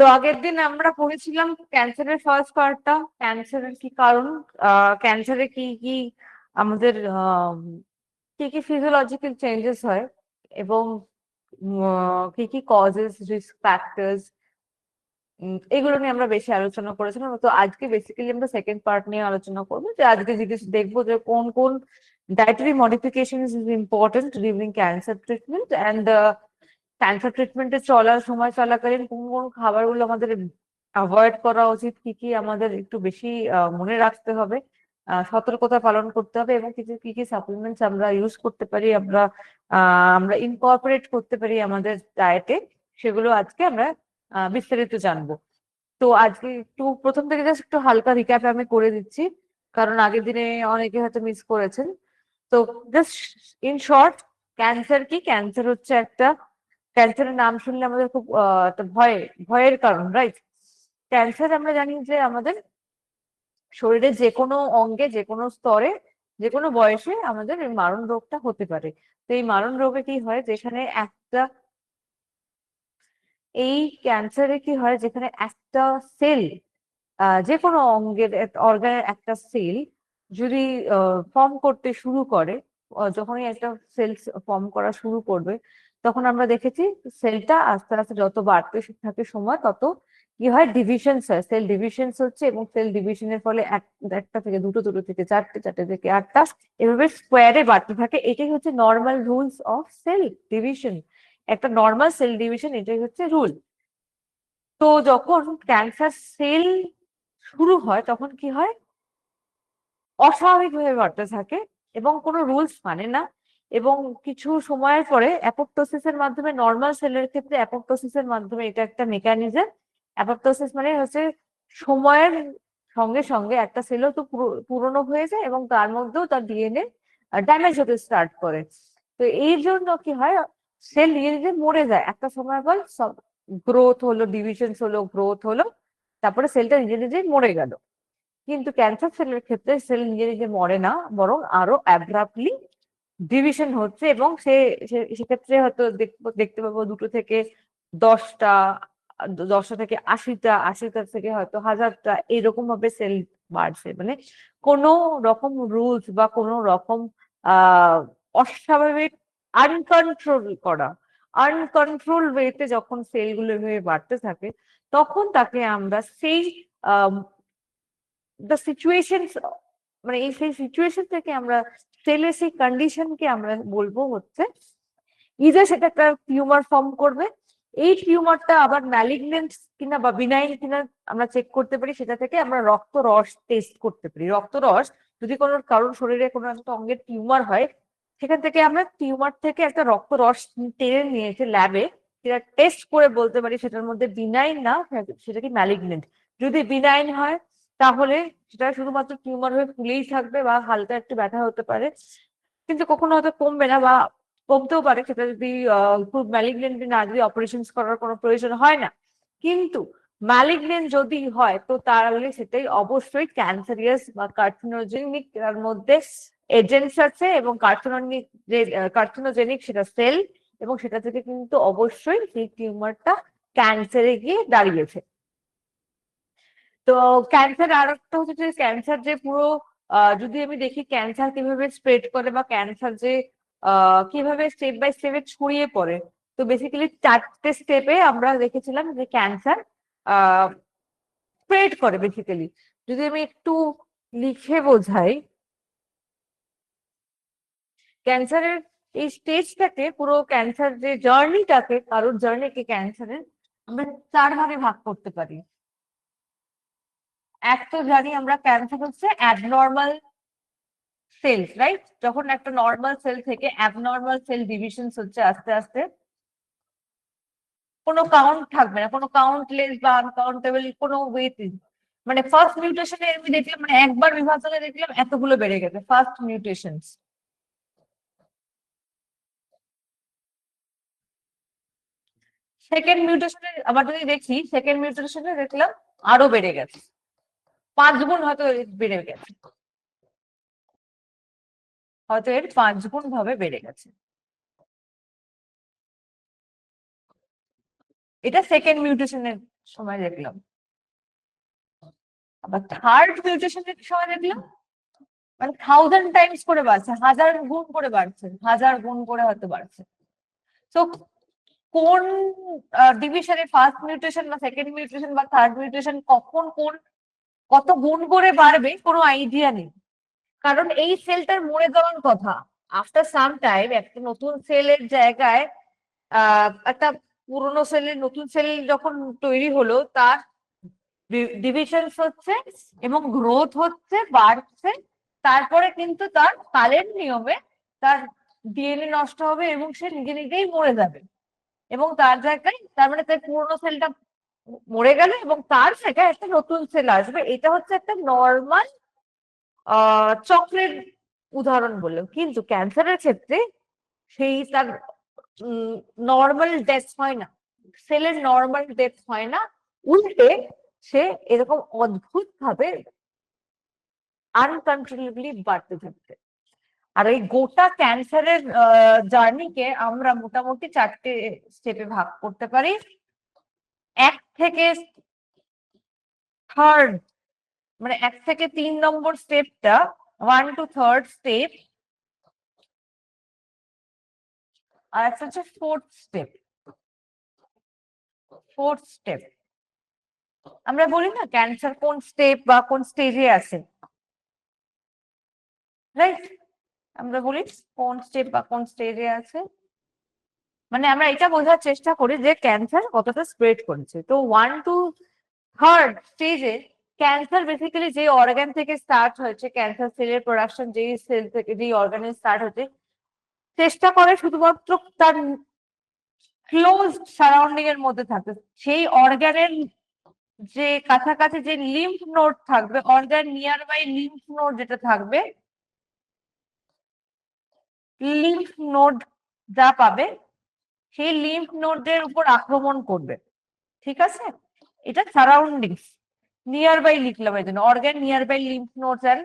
তো আগের দিন আমরা পড়েছিলাম ক্যান্সারের ফার্স্ট পার্টটা, ক্যান্সারের কি কারণ, ক্যান্সারে কি কি আমাদের কি কি ফিজিওলজিক্যাল চেঞ্জেস হয়, এবং কি কি কজেস, রিস্ক ফ্যাক্টরস, এগুলো নিয়ে আমরা বেশি আলোচনা করেছিলাম। তো আজকে বেসিক্যালি আমরা সেকেন্ড পার্ট নিয়ে আলোচনা করবো, যে আজকে জিনিস দেখবো যে কোন কোন dietary modification is important during cancer treatment, and cancer ট্রিটমেন্টে চলার সময় চলাকালীন কোন কোন খাবারগুলো আমাদের অ্যাভয়েড করা উচিত, কি কি আমাদের একটু বেশি মনে রাখতে হবে, সতর্কতা পালন করতে হবে, এবং কিছু কি কি সাপ্লিমেন্টস আমরা ইউজ করতে পারি, আমরা ইনকর্পোরেট করতে পারি আমাদের ডায়েটে, সেগুলো আজকে আমরা বিস্তারিত জানবো। তো আজকে একটু প্রথম থেকে জাস্ট একটু হালকা রিক্যাপ আমি করে দিচ্ছি, কারণ আগের দিনে অনেকে হয়তো মিস করেছেন। তো জাস্ট ইন শর্ট, ক্যান্সার কি? ক্যান্সার হচ্ছে একটা, ক্যান্সারের নাম শুনলে আমাদের খুব একটা ভয়ের কারণ, রাইট? ক্যান্সার আমরা জানি যে আমাদের শরীরের যে কোনো অঙ্গে, যে কোনো স্তরে, যে কোনো বয়সে আমাদের এই মারণ রোগটা হতে পারে। তো এই মারণ রোগে কি হয়, যেখানে একটা, এই ক্যান্সারে কি হয়, যেখানে একটা সেল, যে কোনো অঙ্গের অর্গানের একটা সেল যদি ফর্ম করতে শুরু করে, যখনই একটা সেল ফর্ম করা শুরু করবে, তখন আমরা দেখেছি সেলটা আস্তে আস্তে যত বাড়তে থাকে সময়, তত কি হয়, ডিভিশনস হয়, সেল ডিভিশনস হচ্ছে, এবং সেল ডিভিশনের ফলে একটা থেকে দুটো, দুটো থেকে চারটে, চারটে থেকে আটটা, এভাবে স্কোয়ারে বাড়তে থাকে। এটাই হচ্ছে normal rules of cell division, একটা নর্মাল সেল ডিভিশন, এটাই হচ্ছে রুল। তো যখন ক্যান্সার সেল শুরু হয়, তখন কি হয়, অস্বাভাবিকভাবে বাড়তে থাকে এবং কোনো রুলস মানে না, এবং কিছু সময়ের পরে অ্যাপোপ্টোসিসের মাধ্যমে, নর্মাল সেলের ক্ষেত্রে অ্যাপোপ্টোসিসের মাধ্যমে, এটা একটা মেকানিজম। অ্যাপোপ্টোসিস মানে হচ্ছে সময়ের সঙ্গে সঙ্গে একটা সেলও তো পুরনো হয়ে যায়, এবং তার মধ্যেও তার ডিএনএ ড্যামেজ হতে স্টার্ট করে। তো এই জন্য কি হয়, সেল নিজে নিজে মরে যায় একটা সময় পর, সব গ্রোথ হলো, ডিভিশন হলো, গ্রোথ হলো, তারপরে সেলটা নিজে নিজেই মরে গেল। কিন্তু ক্যান্সার সেলের ক্ষেত্রে সেল নিজে নিজে মরে না, বরং আরো অ্যাব্রাপ্টলি ডিভিশন হচ্ছে, এবং সেক্ষেত্রে হয়তো দেখতে পাবো 2 থেকে 10টা, 10টা থেকে 80টা, 80টা থেকে হয়তো 1000টা, এরকম ভাবে সেল বাড়ছে। মানে কোনো রকম রুলস বা কোনো রকম আহ অস্বাভাবিক, আনকন্ট্রোল ওয়েতে যখন সেলগুলো এভাবে বাড়তে থাকে, তখন তাকে আমরা সেই দ্য সিচুয়েশন, মানে এই সেই সিচুয়েশন থেকে আমরা, সেলের সেই কন্ডিশনকে আমরা বলবো হচ্ছে, ইদার সেটা একটা টিউমার ফর্ম করবে। এই টিউমারটা আবার ম্যালিগনেন্ট কিনা বা বিনাইন কিনা আমরা চেক করতে পারি, সেটা থেকে আমরা রক্ত রস টেস্ট করতে পারি। রক্ত রস, যদি কোনো কারোর শরীরে কোনো একটা অঙ্গের টিউমার হয়, সেখান থেকে আমরা টিউমার থেকে একটা রক্ত রস টেনে নিয়েছে ল্যাবে, সেটা টেস্ট করে বলতে পারি সেটার মধ্যে বিনাইন না, সেটা কি ম্যালিগনেন্ট। যদি বিনাইন হয়, তাহলে সেটা শুধুমাত্র টিউমার হয়ে ফুলেই থাকবে, বা হালকা একটু ব্যথা হতে পারে, কিন্তু কখনো হয়তো কমবে না, বা কমতেও পারে। সেটা যদি খুব ম্যালিগনেন্ট না, যদি অপারেশন করার কোনো প্রয়োজন হয় না। কিন্তু ম্যালিগনেন্ট যদি হয়, তো তাহলে সেটাই অবশ্যই ক্যান্সারিয়াস বা কার্সিনোজেনিক, তার মধ্যে এজেন্টস আছে, এবং কার্সিনোজেনিক সেটা সেল, এবং সেটা থেকে কিন্তু অবশ্যই সেই টিউমারটা ক্যান্সারে গিয়ে দাঁড়িয়েছে। তো ক্যান্সার আর একটা হচ্ছে যে, ক্যান্সার যে পুরো, যদি আমি দেখি ক্যান্সার কিভাবে স্প্রেড করে, বা ক্যান্সার যে কিভাবে স্টেপ বাই স্টেপে ছড়িয়ে পড়ে, তো বেসিক্যালি 4টে স্টেপে আমরা দেখেছিলাম যে ক্যান্সার স্প্রেড করে বেসিক্যালি। যদি আমি একটু লিখে বোঝাই, ক্যান্সারের এই স্টেজটাকে, পুরো ক্যান্সার যে জার্নিটাকে, কারোর জার্নিকে ক্যান্সারের আমরা 4 ভাগে ভাগ করতে পারি। এক তো জানি আমরা, ক্যান্সার হচ্ছে অ্যাবনর্মাল সেলস, রাইট? যখন একটা নর্মাল সেল থেকে অ্যাবনর্মাল সেল ডিভিশন হচ্ছে আস্তে আস্তে, কোনো কাউন্ট থাকবে না, কোনো কাউন্টলেস বা আনকাউন্টেবল কোনো ওয়েতে, মানে ফার্স্ট মিউটেশনে আমি দেখলাম, মানে একবার বিভাজনে দেখলাম এতগুলো বেড়ে গেছে, ফার্স্ট মিউটেশন। সেকেন্ড মিউটেশনে আবার যদি দেখি, সেকেন্ড মিউটেশনে দেখলাম আরো বেড়ে গেছে, 5 গুণ হয়তো বেড়ে গেছে, হয়তো এর 5 গুণ ভাবে বেড়ে গেছে। এটা সেকেন্ড মিউটেশনের সময় দেখলাম, আবার থার্ড মিউটেশনের সময় দেখলাম মানে 1000 টাইমস করে বাড়ছে, 1000 গুণ করে বাড়ছে, 1000 গুণ করে হয়তো বাড়ছে। তো কোন ডিভিশনে ফার্স্ট মিউটেশন বা সেকেন্ড মিউটেশন বা থার্ড মিউটেশন কখন কোন কত গুণ করে বাড়বে কোনো আইডিয়া নেই, কারণ এই সেলটার মরে যাওয়ার কথা। আফটার সাম টাইম একটা নতুন সেলের জায়গায় একটা পুরোনো সেলের নতুন সেল যখন তৈরি হলো, তার ডিভিশন হচ্ছে এবং গ্রোথ হচ্ছে, বাড়ছে, তারপরে কিন্তু তার কালের নিয়মে তার ডিএনএ নষ্ট হবে এবং সে নিজে নিজেই মরে যাবে, এবং তার জায়গায় তার মানে তার পুরোনো সেলটা মরে গেল এবং তার জায়গায় একটা নতুন সেল আসবে। এটা হচ্ছে একটা নর্মাল চক্রের উদাহরণ বললাম, কিন্তু ক্যান্সারের ক্ষেত্রে সেই তার নর্মাল ডেথ হয় না, সেলের নর্মাল ডেথ হয় না, উল্টে সে এরকম অদ্ভুত ভাবে আনকন্ট্রোলেবলি বাড়তে থাকবে। আর এই গোটা ক্যান্সারের জার্নিকে আমরা মোটামুটি 4টে স্টেপে ভাগ করতে পারি। 1 থেকে 3rd মানে 1 থেকে 3 নম্বর স্টেপটা 1 to 3rd স্টেপ, আর একটা হচ্ছে 4th স্টেপ। 4th স্টেপ আমরা বলি না ক্যান্সার কোন স্টেপ বা কোন স্টেজে আছে, রাইট? আমরা বলি কোন স্টেপ বা কোন স্টেজে আছে, মানে আমরা এটা বোঝার চেষ্টা করি যে ক্যান্সার কতটা স্প্রেড করেছে। তো 1 to 3rd স্টেজে ক্যান্সার বেসিক্যালি যে অর্গান থেকে স্টার্ট হয়েছে, ক্যান্সার সেলের প্রোডাকশন যেই সেল থেকে যেই অর্গানে স্টার্ট হচ্ছে, চেষ্টা করে শুধুমাত্র তার ক্লোজ সারাউন্ডিং এর মধ্যে থাকতে। সেই অর্গানের যে কাছাকাছি যে লিম্ফ নোড থাকবে, organ nearby lymph node যেটা থাকবে, লিম্ফ নোড যা পাবে সেই লিম্ফ নোডের উপর আক্রমণ করবে, ঠিক আছে? এটা সারাউন্ডিংস, নিয়ার বাই লিখলাম এই জন্য, organ nearby lymph nodes and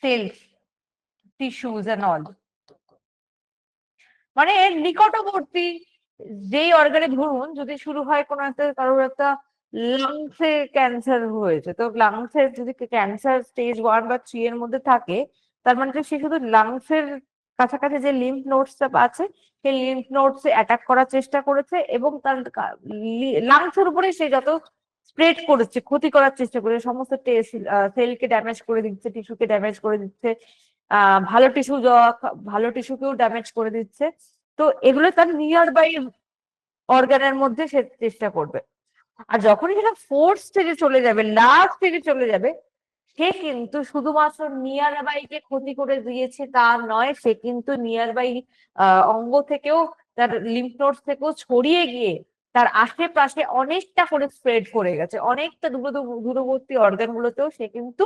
cells, tissues and all, মানে এর নিকটবর্তী যেই অর্গানে, ধরুন যদি শুরু হয় কোনো একটা কারোর একটা লাংসে ক্যান্সার হয়েছে, তো লাংসের যদি ক্যান্সার স্টেজ 1 বা 3 এর মধ্যে থাকে, তার মানে সে শুধু লাংসের কাছাকাছি যে লিম্ফ নোডসটা আছে সেই লিম্ফ নোডস অ্যাটাক করার চেষ্টা করেছে এবং তার লাংসের উপরে সে যত স্প্রেড করেছে, ক্ষতি করার চেষ্টা করেছে, সমস্ত সেলকে ড্যামেজ করে দিচ্ছে, টিস্যুকে ড্যামেজ করে দিচ্ছে, ভালো টিস্যু ভালো টিস্যুকেও ড্যামেজ করে দিচ্ছে। তো এগুলো তার নিয়ার বাই অর্গানের মধ্যে সে চেষ্টা করবে। আর যখনই সেটা 4th স্টেজে চলে যাবে, লাস্ট স্টেজে চলে যাবে, সে কিন্তু শুধুমাত্র নিয়ার বাইকে ক্ষতি করে দিয়েছে তা নয়, সে কিন্তু নিয়ার বাই অঙ্গ থেকেও, তার লিম্ফ নোডস থেকেও ছড়িয়ে গিয়ে তার আশেপাশে অনেকটা করে স্প্রেড করে গেছে, অনেকটা দূরবর্তী অর্গান গুলোতেও সে কিন্তু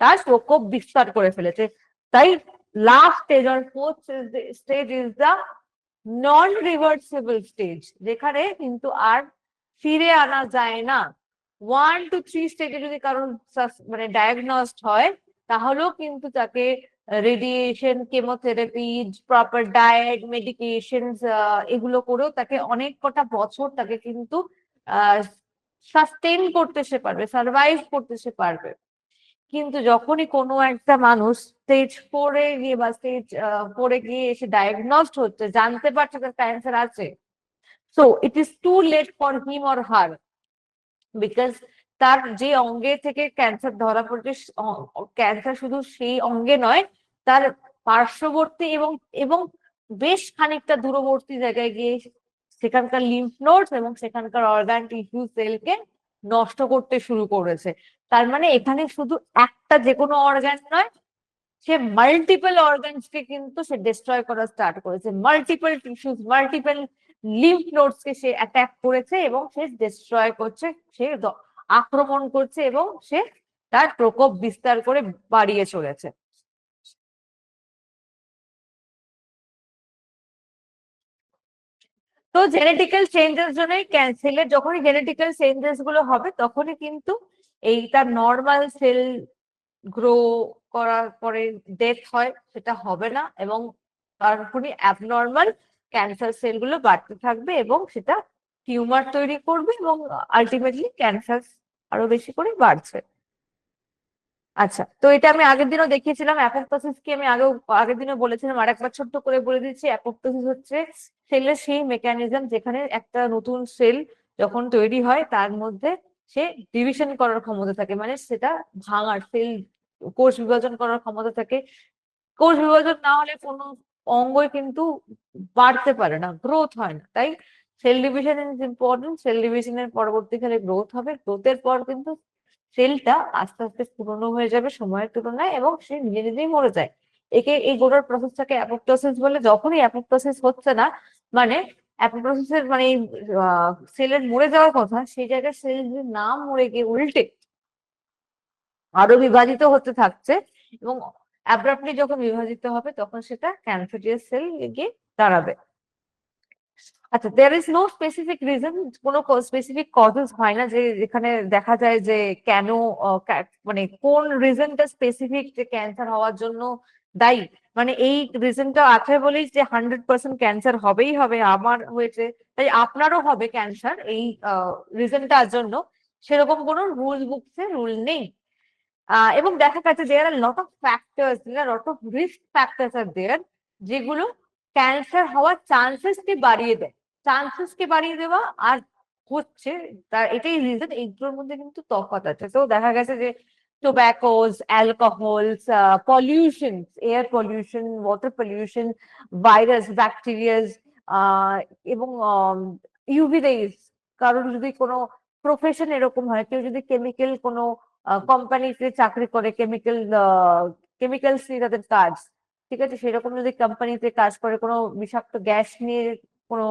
তার প্রকোপ বিস্তার করে ফেলেছে। তাই last stage or 4th stage is the non reversible stage, যেখানে কিন্তু আর ফিরে আনা যায় না। 1 to 3 স্টেজে যদি কারণ মানে ডায়াগনস্ট হয়, তাহলেও কিন্তু তাকে radiation, chemotherapy, proper diet, medication, এগুলো করেও তাকে অনেক কটা বছর তাকে কিন্তু সাস্টেন করতে সে পারবে, সার্ভাইভ করতে সে পারবে। কিন্তু যখনই কোনো একটা মানুষ স্টেজ 4-এ গিয়ে বা স্টেজ 4-এ গিয়ে এসে ডায়াগনস্ট হচ্ছে, জানতে পারছে তার ক্যান্সার আছে, so it is too late for him or her, because তার যে অঙ্গে থেকে ক্যান্সার ধরা পড়ছে, ক্যান্সার শুধু সেই অঙ্গে নয়, তার পার্শ্ববর্তী এবং এবং বেশ খানিকটা দূরবর্তী জায়গায় গিয়ে সেখানকার লিম্ফ নোডস এবং সেখানকার অর্গান, টিস্যু, সেলকে নষ্ট করতে শুরু করেছে। তার মানে এখানে শুধু একটা যে কোনো অর্গান নয়, সে মাল্টিপল অর্গানসকে কিন্তু সে ডিস্ট্রয় করা স্টার্ট করেছে, multiple tissues, multiple lymph nodes কে সে অ্যাটাক করেছে এবং সে ডিস্ট্রয় করছে, সে আক্রমণ করছে এবং সে তার প্রকোপ বিস্তার করে বাড়িয়ে চলেছে। তো জেনেটিক্যাল চেঞ্জেস জন্যই ক্যান্সারের, যখনই জেনেটিক্যাল চেঞ্জেস গুলো হবে তখনই কিন্তু এই তার নর্মাল সেল গ্রো করার পরে ডেথ হয়, সেটা হবে না, এবং তারপরে অ্যাবনর্মাল ক্যান্সার সেলগুলো বাড়তে থাকবে এবং সেটা টিউমার তৈরি করবে এবং আলটিমেটলি ক্যান্সার আরো বেশি করে বাড়ছে। আচ্ছা, তো এটা আমি আগের দিনও দেখিয়েছিলাম। অ্যাপোপ্টোসিস কি আমি আগের দিনও বলেছিলাম, আর একবার ছোট্ট করে বলে দিচ্ছি। অ্যাপোপ্টোসিস হচ্ছে সেলের সেই মেকানিজম যেখানে একটা নতুন সেল যখন তৈরি হয় তার মধ্যে সে ডিভিশন করার ক্ষমতা থাকে, মানে সেটা ভাঙার সেল কোষ বিভাজন করার ক্ষমতা থাকে। কোষ বিভাজন না হলে কোনো অঙ্গই কিন্তু বাড়তে পারে না, গ্রোথ হয় না। তাই cell division is important. Cell ডিভিশনের পরবর্তীকালে গ্রোথ হবে, গ্রোথের পর কিন্তু সেলটা আস্তে আস্তে পুরনো হয়ে যাবে সময়ের তুলনায় এবং সে নিজে নিজেই মরে যায়। এই গোটার প্রসেসটাকে অ্যাপোপ্টোসিস বলে। যখনই অ্যাপোপ্টোসিস হচ্ছে না, মানে অ্যাপোপ্টোসিসের মানে সেলের মরে যাওয়ার কথা, সেই জায়গায় সেল যদি না মরে গিয়ে উল্টে আরো বিভাজিত হতে থাকছে এবং অ্যাব্রাপ্টলি যখন বিভাজিত হবে তখন সেটা ক্যান্সারিয়াস সেল গিয়ে দাঁড়াবে। আচ্ছা, there is no specific reason, কোনো স্পেসিফিক কজেস হয় না যে যেখানে দেখা যায় যে কেন মানে কোন রিজনটা স্পেসিফিক যে ক্যান্সার হওয়ার জন্য দায়ী। মানে এই রিজনটা আছে বলেই যে 100% ক্যান্সার হবেই হবে, আমার হয়েছে তাই আপনারও হবে ক্যান্সার এই রিজনটার জন্য, সেরকম কোনো রুল বুকসে রুল নেই। এবং দেখা গেছে there are lot of factors, lot of risk factors are there, যেগুলো ক্যান্সার হওয়ার চান্সেস কে বাড়িয়ে দেয়। চান্সেস কে বাড়িয়ে দেওয়া আর হচ্ছে তার এটাই রিজন, এইগুলোর মধ্যে কিন্তু তফাৎ আছে। তো দেখা গেছে যে tobaccos, alcohols, pollution, air pollution, water pollution, virus, bacterias, এবং ইউভি রেজ। কারণ যদি কোনো প্রফেশন এরকম হয়, কেউ যদি কেমিক্যাল কোনো কোম্পানিতে চাকরি করে, কেমিক্যালস নিয়ে তাদের কাজ, ঠিক আছে, সেরকম যদি কোম্পানিতে কাজ করে, কোনো বিষাক্ত গ্যাস নিয়ে কোনো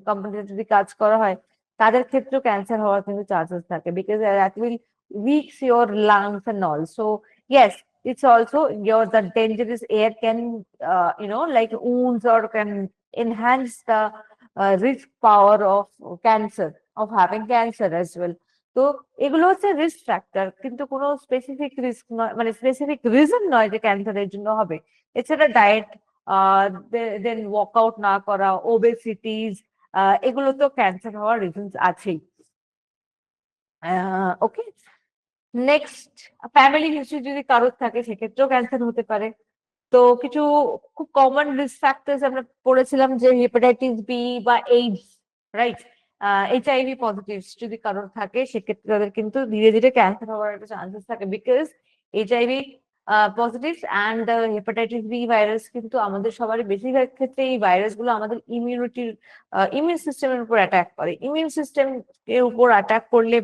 কোম্পানিতে যদি কাজ করা হয়, তাদের ক্ষেত্রেও ক্যান্সার হওয়ার কিন্তু চান্সেস থাকে, because that will weaks your lungs and all. So yes, it's also the dangerous air can like wounds or can enhance the risk power of cancer, of having cancer as well. তো এগুলো হচ্ছে risk factor, কিন্তু কোনো specific risk নয়, মানে specific reason নয় যে ক্যান্সারের জন্য হবে। এছাড়া ডায়েট, দেন ওয়ার্কআউট না করা, ওবেসিটিস, এগুলো তো ক্যান্সার হওয়ার রিজনস আছেই। ওকে, নেক্সট, ফ্যামিলি হিস্ট্রি যদি কারোর থাকে সেক্ষেত্রেও ক্যান্সার হতে পারে। তো কিছু খুব কমন রিস্ক ফ্যাক্টরস আমরা পড়েছিলাম যে হেপাটাইটিস বি বা এইডস, রাইট, এইচআইভি পজিটিভ যদি কারোর থাকে সেক্ষেত্রে তাদের কিন্তু ধীরে ধীরে ক্যান্সার হওয়ার একটা চান্সেস থাকে, because HIV positive and hepatitis B virus কিন্তু আমাদের সবারই বেশিরভাগ ক্ষেত্রে এই ভাইরাস গুলো আমাদের ইমিউন সিস্টেমের উপর অ্যাটাক করে। ইমিউন সিস্টেম এর উপর অ্যাটাক করলে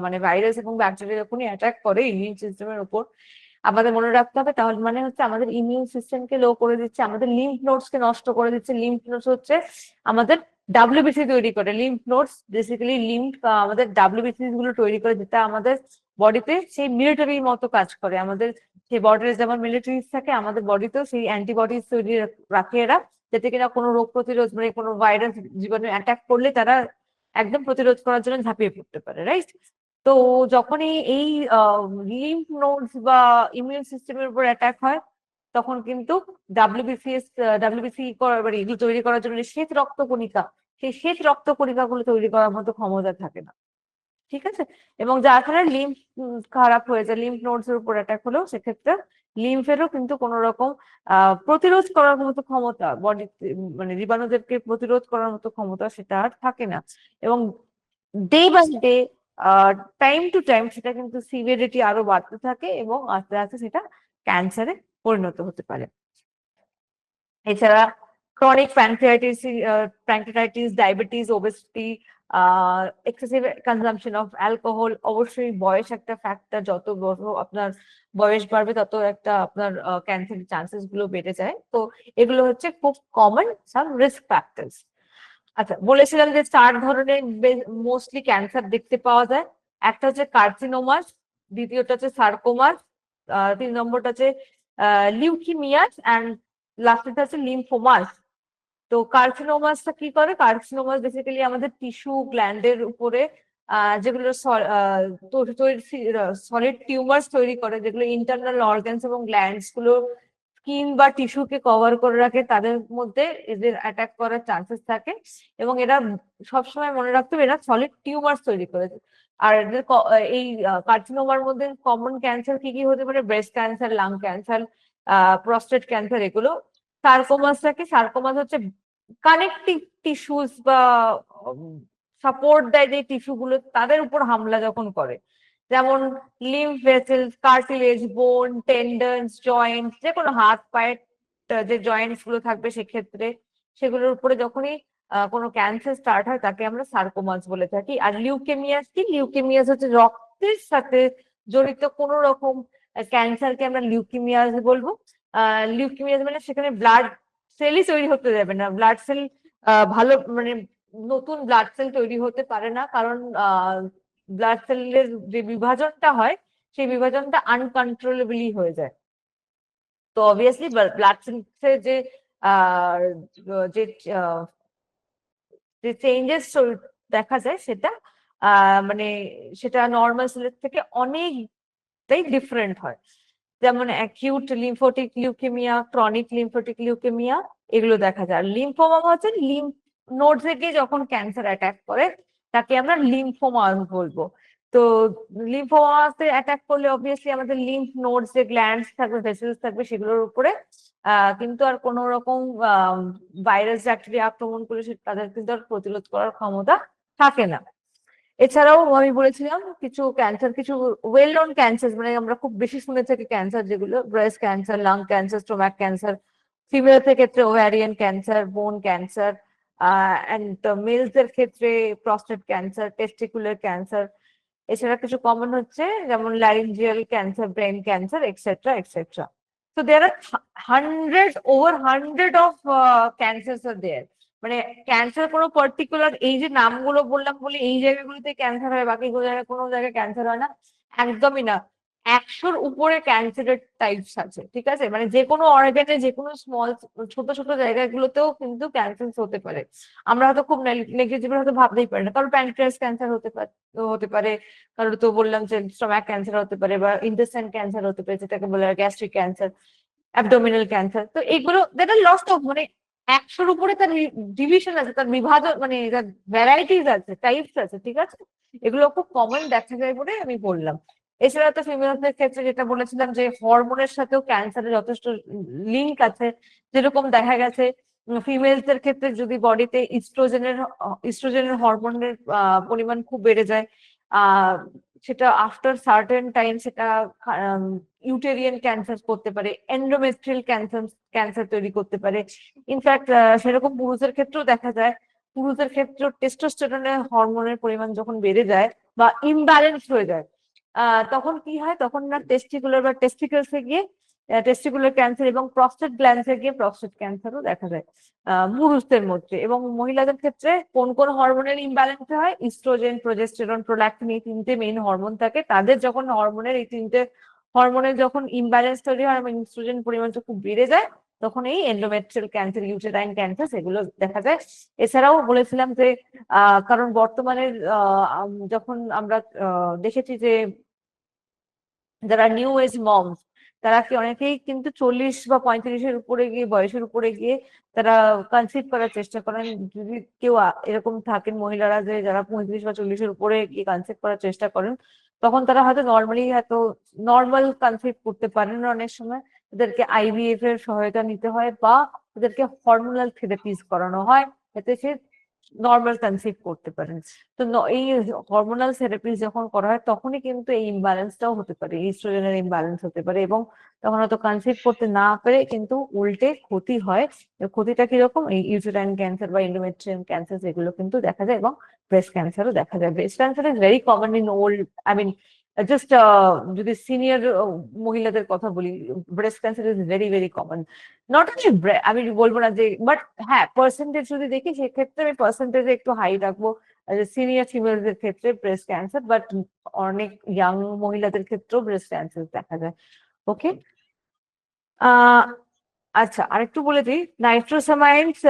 মানে ভাইরাস এবং ব্যাকটেরিয়া যখনই অ্যাটাক করে ইমিউন সিস্টেমের উপর, আমাদের মনে রাখতে হবে তাহলে মানে হচ্ছে আমাদের ইমিউন সিস্টেমকে লো করে দিচ্ছে, আমাদের লিম্ফ নোডস কে নষ্ট করে দিচ্ছে। লিম্ফ নোডস হচ্ছে আমাদের ডাব্লিউবিসি তৈরি করে। লিম্ফ নোডস বেসিক্যালি আমাদের ডাব্লিউবিসি গুলো তৈরি করে, যেটা আমাদের বডিতে সেই মিলিটারির মতো কাজ করে। আমাদের সেই বডির যেমন মিলিটারিজ থাকে, আমাদের বডিতেও সেই অ্যান্টিবডিজ তৈরি রাখে এরা, যাতে কিনা কোনো রোগ প্রতিরোধ মানে কোনো ভাইরাস জীবাণু অ্যাটাক করলে তারা একদম প্রতিরোধ করার জন্য ঝাঁপিয়ে পড়তে পারে, রাইট। তো যখনই এই লিম্ফ নোডস বা ইমিউন সিস্টেমের উপর অ্যাটাক হয়, তখন কিন্তু ডাব্লিউবিসি মানে এগুলো তৈরি করার জন্য শ্বেত রক্তকণিকা, সেই শ্বেত রক্তকণিকাগুলো তৈরি করার মতো ক্ষমতা থাকে না, ঠিক আছে। এবং যার ফলে লিম্ফ খারাপ হয়ে যায়, লিম্ফ নোডস এর উপর অ্যাটাক হলেও সেক্ষেত্রে লিম্ফেরও কিন্তু কোন রকম প্রতিরোধ করার মতো ক্ষমতা, বডি মানে জীবাণুদেরকে প্রতিরোধ করার মতো ক্ষমতা সেটা আর থাকে না। এবং day by day, time to time সেটা কিন্তু সিভিয়ারিটি আরো বাড়তে থাকে এবং আস্তে আস্তে সেটা ক্যান্সারে পরিণত হতে পারে। এছাড়া chronic pancreatitis, diabetes, obesity, excessive consumption of alcohol, অবশ্যই বয়স একটা ফ্যাক্টর। যত বড় আপনার বয়স বাড়বে তত একটা আপনার ক্যান্সারের চান্সেস গুলো বেড়ে যায়। তো এগুলো হচ্ছে খুব কমন সাম রিস্ক ফ্যাক্টরস। আচ্ছা, বলেছিলাম যে 4 ধরনের মোস্টলি ক্যান্সার দেখতে পাওয়া যায়। একটা হচ্ছে কার্সিনোমাস, দ্বিতীয়টা হচ্ছে সার্কোমাস, 3 নম্বরটা হচ্ছে লিউকিমিয়াস, অ্যান্ড লাস্টেরটা হচ্ছে লিম্ফোমাস। তো কার্সিনোমাসটা কি করে? কার্সিনোমাস বেসিক্যালি আমাদের টিস্যু গ্ল্যান্ডের উপরে যেগুলো সলিড টিউমার্স তৈরি করে, যেগুলো ইন্টারনাল অর্গানস এবং গ্ল্যান্ডস গুলো স্কিন বা টিস্যুকে কভার করে রাখে, তাদের মধ্যে এদের অ্যাটাক করার চান্সেস থাকে। এবং এরা সবসময় মনে রাখতে হবে এরা সলিড টিউমার তৈরি করেছে। আর এদের এই কার্সিনোমার মধ্যে কমন ক্যান্সার কি কি হতে পারে? Breast cancer, lung cancer, prostate cancer, এগুলো। সার্কোমাসটাকে, সার্কোমাস হচ্ছে কানেকটিভ টিস্যুস বা সাপোর্ট দেয় যে টিস্যু গুলো, তাদের উপর হামলা যখন করে, যেমন লিম্ফ ভেসেলস, কার্টিলেজ, বোন, টেন্ডনস, জয়েন্টস, যে কোনো হাত পায়ের যে জয়েন্টস গুলো থাকবে সেক্ষেত্রে সেগুলোর উপরে যখনই কোনো ক্যান্সার স্টার্ট হয় তাকে আমরা সার্কোমাস বলে থাকি। আর লিউকেমিয়াস কি? লিউকেমিয়াস হচ্ছে রক্তের সাথে জড়িত কোনো রকম ক্যান্সারকে আমরা লিউকেমিয়াস বলবো। লিউকেমিয়াস মানে সেখানে ব্লাড সেলই তৈরি হতে যাবে না, ব্লাড সেল ভালো মানে নতুন ব্লাড সেল তৈরি হতে পারে না, কারণ ব্লাড সেলের যে বিভাজনটা হয় সেই বিভাজনটা আনকন্ট্রোলেবলি হয়ে যায়। তো অবভিয়াসলি ব্লাড সেলসের যে আহ, যে যে চেঞ্জেস দেখা যায় সেটা মানে সেটা নর্মাল সেলের থেকে অনেকটাই ডিফারেন্ট হয়। যেমন অ্যাকিউট লিম্ফোটিক লিউকেমিয়া, ক্রনিক লিম্ফোটিক লিউকেমিয়া, এগুলো দেখা যায়। আর লিম্ফোমা হচ্ছে লিম্ফ নোডস এ গিয়ে যখন ক্যান্সার অ্যাটাক করে তাকে আমরা লিম্ফোমা বলবো। তো লিম্ফোমাতে অ্যাটাক করলে অবভিয়াসলি আমাদের লিম্ফ নোডস যে গ্ল্যান্ডস থাকবে, ভেসেলস থাকবে, সেগুলোর উপরে কিন্তু আর কোন রকম ভাইরাস ব্যাকটেরিয়া আক্রমণ করলে তাদের কিন্তু আর প্রতিরোধ করার ক্ষমতা থাকে না। এছাড়াও আমি বলেছিলাম কিছু ক্যান্সার, কিছু ওয়েল নোন ক্যান্সার, মানে আমরা খুব বেশি শুনে থাকি ক্যান্সার, যেগুলো breast cancer, lung cancer, stomach cancer, ফিমেলদের ক্ষেত্রে ovarian cancer, bone cancer, and males এর ক্ষেত্রে প্রস্টেট ক্যান্সার, টেস্টিকুলার ক্যান্সার। এছাড়া কিছু কমন হচ্ছে যেমন laryngeal cancer, brain cancer, etcetera etcetera. So there are over 100 of cancers are there. মানে cancer কোনো পার্টিকুলার এই যে নামগুলো বললাম বলে এই জায়গাগুলোতে ক্যান্সার হয়, বাকি জায়গায় কোনো জায়গায় ক্যান্সার হয় না, একদমই না। 100-র উপরে ক্যান্সারের টাইপস আছে, ঠিক আছে? মানে যে কোনো অর্গানে, যে কোনো স্মল ছোট ছোট জায়গাগুলোতেও কিন্তু ক্যান্সার হতে পারে। আমরা হয়তো খুব নেগলিজিবল হয়তো ভাবতেই পারি না, কারণ প্যানক্রিয়াস ক্যান্সার হতে পারে, কারণ তো বললাম যে স্টমাক ক্যান্সার হতে পারে, বা ইন্টেস্টাইন ক্যান্সার হতে পারে, যেটাকে বলে গ্যাস্ট্রিক ক্যান্সার, অ্যাবডোমিনাল ক্যান্সার। তো এগুলো দ্যাট আর লট অফ, মানে 100-র উপরে তার ডিভিশন আছে, তার বিভাজন, মানে তার ভ্যারাইটিস আছে, টাইপস আছে, ঠিক আছে? এগুলো খুব কমন দেখা যায় বলে আমি বললাম। এছাড়া তো ফিমেলদের ক্ষেত্রে যেটা বলেছিলাম যে হরমোনের সাথেও ক্যান্সারের যথেষ্ট লিঙ্ক আছে। যেরকম দেখা গেছে ফিমেলদের ক্ষেত্রে যদি বডিতে ইস্ট্রোজেনের হরমোনের পরিমাণ খুব বেড়ে যায়, আহ সেটা আফটার সার্টেন টাইম সেটা ইউটেরিয়ান ক্যান্সার করতে পারে, এন্ডোমেট্রিয়াল ক্যান্সার তৈরি করতে পারে। ইনফ্যাক্ট সেরকম পুরুষের ক্ষেত্রেও দেখা যায়। পুরুষের ক্ষেত্রে টেস্টোস্টেরনের হরমোনের পরিমাণ যখন বেড়ে যায় বা ইমব্যালেন্স হয়ে যায়, তখন কি হয়? তখন না টেস্টিকুলার বা টেস্টিকলসে গিয়ে টেস্টিকুলার ক্যান্সার, এবং প্রস্টেট গ্ল্যান্ডসে গিয়ে প্রস্টেট ক্যান্সারও দেখা যায় পুরুষদের মধ্যে। এবং মহিলাদের ক্ষেত্রে কোন কোন হরমোনের ইমব্যালেন্স হয়? ইস্ট্রোজেন, প্রোজেস্টেরন, প্রোল্যাক্টিন, এই তিনটে মেইন হরমোন থাকে। তাদের যখন হরমোনের এই তিনটে হরমোনের যখন ইমব্যালেন্স তৈরি হয় এবং ইস্ট্রোজেন পরিমাণটা খুব বেড়ে যায়, তখন এই এন্ডোমেট্রিয়াল ক্যান্সার, ইউটেরাইন ক্যান্সার, সেগুলো দেখা যায়। এছাড়াও বলেছিলাম যে কারণ বর্তমানে যখন আমরা দেখেছি যে যারা নিউ এজ মমস, তারা কি অনেকেই কিন্তু 40 বা 35-এর উপরে গিয়ে, বয়সের উপরে গিয়ে তারা কনসিভ করার চেষ্টা করেন। যদি কেউ এরকম থাকেন মহিলারা যে যারা 35 বা 40-এর উপরে গিয়ে কনসিভ করার চেষ্টা করেন, তখন তারা হয়তো নর্মাল কনসিভ করতে পারেন না অনেক সময়। তাদেরকে আইভিএফ এর সহায়তা নিতে হয়, বা তাদেরকে হরমোনাল থেরাপিস করানো হয়, যাতে সে নর্মাল কনসিভ করতে পারেন। তো এই হরমোনাল থেরাপি যখন করা হয় তখনই কিন্তু এই ইমব্যালেন্সটাও হতে পারে, ইস্ট্রোজেনের ইমব্যালেন্স হতে পারে, এবং তখন হয়তো কনসিভ করতে না পেরে কিন্তু উল্টে ক্ষতি হয়। ক্ষতিটা কিরকম? এই ইউটেরাইন ক্যান্সার বা এন্ডোমেট্রিয়াল ক্যান্সার, যেগুলো কিন্তু দেখা যায়, এবং ব্রেস্ট ক্যান্সারও দেখা যায়। Breast cancer is very common in old, I mean just যদি সিনিয়র মহিলাদের কথা বলি, breast cancer is very very common. Not only, আমি বলবো না যে, বাট হ্যাঁ পার্সেন্টেজ যদি দেখি সেক্ষেত্রে আমি পার্সেন্টেজে একটু হাই রাখবো সিনিয়র ফিমেলদের ক্ষেত্রে ব্রেস্ট ক্যান্সার, বাট অনেক ইয়াং মহিলাদের ক্ষেত্রেও ব্রেস্ট ক্যান্সার দেখা যায়। ওকে। আহ আচ্ছা, আরেকটু বলে দিই, নাইট্রোসামাইডস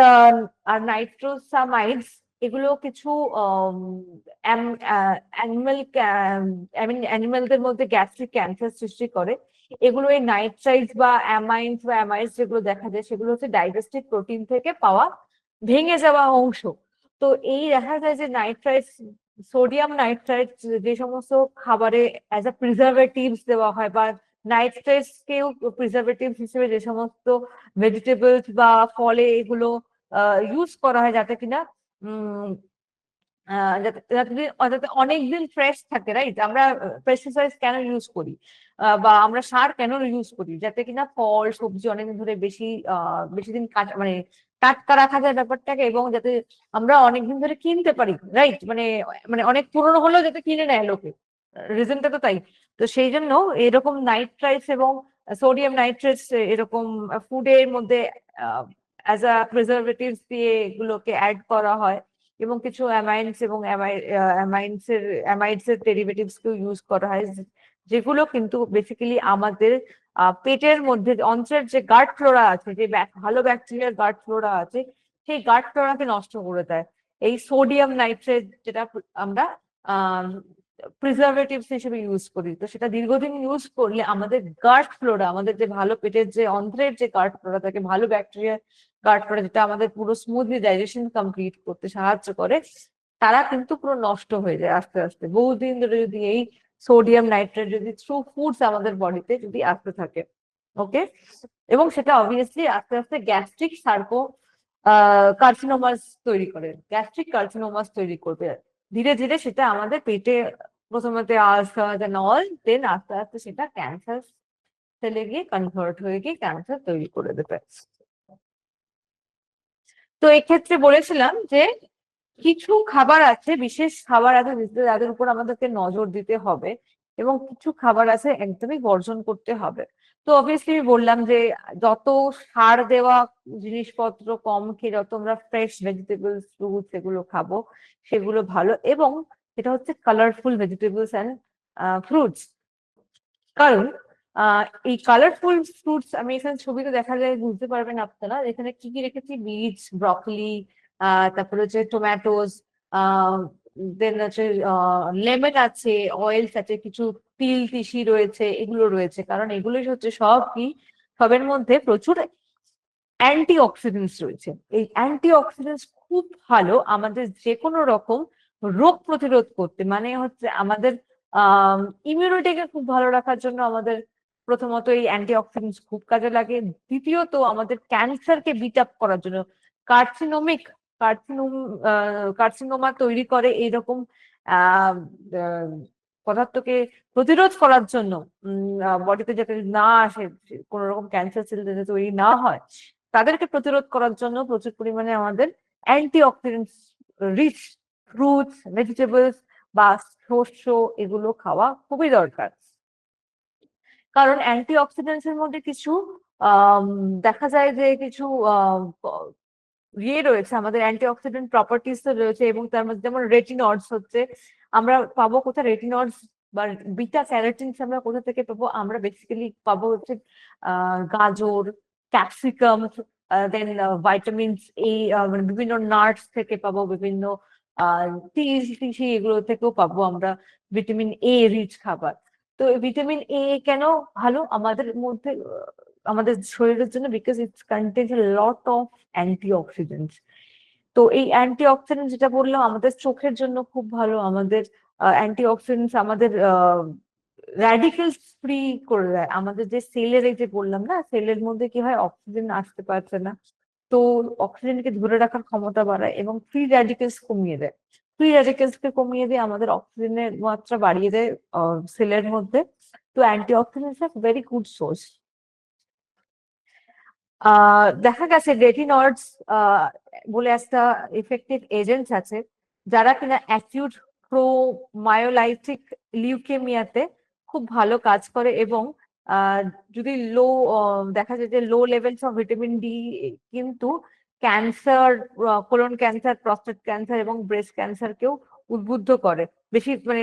আর নাইট্রোসামাইডস এগুলো কিছু অ্যানিমাল, আই মিন অ্যানিমালদের মধ্যে গ্যাস্ট্রিক ক্যান্সার সৃষ্টি করে। এগুলো এই নাইট্রাইটস বা অ্যামাইন্স বা অ্যামাইডস যেগুলো দেখা যায় সেগুলো হচ্ছে ডাইজেস্টিভ প্রোটিন থেকে পাওয়া ভেঙে যাওয়া অংশ। তো এই দেখা যায় যে নাইট্রাইটস, সোডিয়াম নাইট্রাইট যে সমস্ত খাবারে অ্যাজ আ প্রিজারভেটিভস দেওয়া হয়, বা নাইট্রেটস কেও প্রিজারভেটিভ হিসেবে যে সমস্ত ভেজিটেবলস বা ফলে এগুলো ইউজ করা হয় যাতে কিনা উম যাতে যাতে যাতে অনেকদিন ফ্রেশ থাকে, রাইট? আমরা পেস্টিসাইড কেন ইউজ করি, বা আমরা সার কেন ইউজ করি? যাতে কিনা ফল সবজি অনেকদিন ধরে বেশি দিন মানে টাটকা রাখা যায় ব্যাপারটাকে, এবং যাতে আমরা অনেকদিন ধরে কিনতে পারি, রাইট? মানে মানে অনেক পুরনো হলেও যাতে কিনে নেয় লোকে, রিজনটা তো তাই। তো সেই জন্য এরকম নাইট্রাইটস এবং সোডিয়াম নাইট্রেটস এরকম ফুডের মধ্যে অ্যাজ আ প্রিজারভেটিভস দিয়ে এগুলোকে অ্যাড করা হয়, এবং কিছু অ্যামাইন্স এবং অ্যামাইডস এর ডেরিভেটিভস কেও ইউজ করা হয়, যেগুলো কিন্তু বেসিক্যালি আমাদের পেটের মধ্যে অন্ত্রের যে গাট ফ্লোরা আছে, যে ভালো ব্যাকটেরিয়ার গাট ফ্লোরা আছে, সেই গাট ফ্লোরাকে নষ্ট করে দেয় এই সোডিয়াম নাইট্রেট, যেটা আমরা প্রিজারভেটিভস হিসেবে ইউজ করি। তো সেটা দীর্ঘদিন ইউজ করলে আমাদের গাট ফ্লোরা, আমাদের যে ভালো পেটের যে অন্ত্রের যে গাট ফ্লোরা থাকে, ভালো ব্যাকটেরিয়া গাট ফ্লোরা, যেটা আমাদের পুরো স্মুথলি ডাইজেশন কমপ্লিট করতে সাহায্য করে, তারা কিন্তু পুরো নষ্ট হয়ে যায় আস্তে আস্তে। বহুদিন ধরে যদি এই সোডিয়াম নাইট্রেট যদি থ্রু ফুডস আমাদের বডিতে যদি আসতে থাকে, ওকে, এবং সেটা অবভিয়াসলি আস্তে আস্তে গ্যাস্ট্রিক কার্সিনোমাস তৈরি করে, গ্যাস্ট্রিক কার্সিনোমাস তৈরি করবে ধীরে ধীরে। সেটা আমাদের পেটে প্রথমত আলসার দেন অল, দেন আস্তে আস্তে সেটা ক্যান্সার সেলে গিয়ে কনভার্ট হয়ে গিয়ে ক্যান্সার তৈরি করে দেবে। তো এক্ষেত্রে বলেছিলাম যে কিছু খাবার আছে, বিশেষ খাবার আছে যাদের উপর আমাদেরকে নজর দিতে হবে, এবং কিছু খাবার আছে একদমই বর্জন করতে হবে। তো অবভিয়াসলি আমি বললাম যে যত সার দেওয়া জিনিসপত্র কম খেয়ে যত আমরা ফ্রেশ ভেজিটেবলস ফ্রুটস এগুলো খাবো সেগুলো ভালো, এবং সেটা হচ্ছে কালারফুল ভেজিটেবলস অ্যান্ড ফ্রুটস। কারণ এই কালারফুল ফ্রুটস, আমি এখানে ছবিতে দেখা যায় বুঝতে পারবেন আপনারা, এখানে কি কি রেখেছি, বিটস, ব্রকলি, তারপরে হচ্ছে টমেটোস, দেন হচ্ছে লেমন আছে, অয়েলস আছে, কিছু তিল তিসি রয়েছে, এগুলো রয়েছে। কারণ এগুলোই হচ্ছে সব কি, সবের মধ্যে প্রচুর অ্যান্টি অক্সিডেন্টস রয়েছে। এই অ্যান্টি অক্সিডেন্টস খুব ভালো আমাদের যে কোনো রকম রোগ প্রতিরোধ করতে, মানে হচ্ছে আমাদের ইমিউনিটিকে খুব ভালো রাখার জন্য আমাদের প্রথমত এই অ্যান্টি অক্সিডেন্টস খুব কাজে লাগে। দ্বিতীয়ত আমাদের ক্যান্সারকে বিট আপ করার জন্য, কার্সিনোমিক কার্সিনোম কার্সিনোমা তৈরি করে এইরকম আহ পদার্থকে প্রতিরোধ করার জন্য, বডিতে যাতে না আসে, কোন রকম ক্যান্সার সেল যাতে তৈরি না হয়, তাদেরকে প্রতিরোধ করার জন্য প্রচুর পরিমাণে আমাদের antioxidants rich fruits, vegetables বা শস্য এগুলো খাওয়া খুবই দরকার। কারণ অ্যান্টি অক্সিডেন্টস এর মধ্যে কিছু আহ দেখা যায় যে কিছু রয়েছে, আমাদের অ্যান্টি অক্সিডেন্ট প্রপার্টিস তো রয়েছে, এবং তার মধ্যে যেমন রেটিনয়েডস হচ্ছে, আমরা পাবো কোথায় রেটিনয়েডস বা বিটা ক্যারোটিনস আমরা কোথা থেকে পাবো? আমরা বেসিক্যালি পাবো হচ্ছে গাজর, ক্যাপসিকাম, দেন ভাইটামিনস এই মানে বিভিন্ন নাটস থেকে পাবো, বিভিন্ন তিল তিসি এগুলো থেকেও পাবো আমরা ভিটামিন এ রিচ খাবার। তো ভিটামিন এ কেন ভালো আমাদের মধ্যে, আমাদের শরীরের জন্য? Because it's contains lot of antioxidants. তো এই অ্যান্টিঅক্সিডেন্ট যেটা বললাম আমাদের চোখের জন্য খুব ভালো, আমাদের অ্যান্টিঅক্সিডেন্টস আমাদের র্যাডিক্যালস ফ্রি করে দেয়। আমাদের যে সেলের, এই যে বললাম না, সেলের মধ্যে কি হয়, অক্সিজেন আসতে পারছে না, তো অক্সিজেনকে ধরে রাখার ক্ষমতা বাড়ায় এবং ফ্রি র্যাডিক্যালস কমিয়ে দেয়। ফ্রি র্যাডিক্যালস কে কমিয়ে দিয়ে আমাদের অক্সিজেনের মাত্রা বাড়িয়ে দেয় সেলের মধ্যে। তো antioxidants are very good source. দেখা গেছে রেটিনয়েডস বলে একটা ইফেক্টিভ এজেন্টস আছে, যারা কিনা অ্যাকিউট প্রোমায়োলাইটিক লিউকেমিয়াতে খুব ভালো কাজ করে, এবং যদি দেখা যায় যে লো লেভেলস অফ ভিটামিন ডি কিন্তু cancer, colon cancer, prostate cancer এবং ব্রেস্ট ক্যান্সারকেও উদ্বুদ্ধ করে, বেশি মানে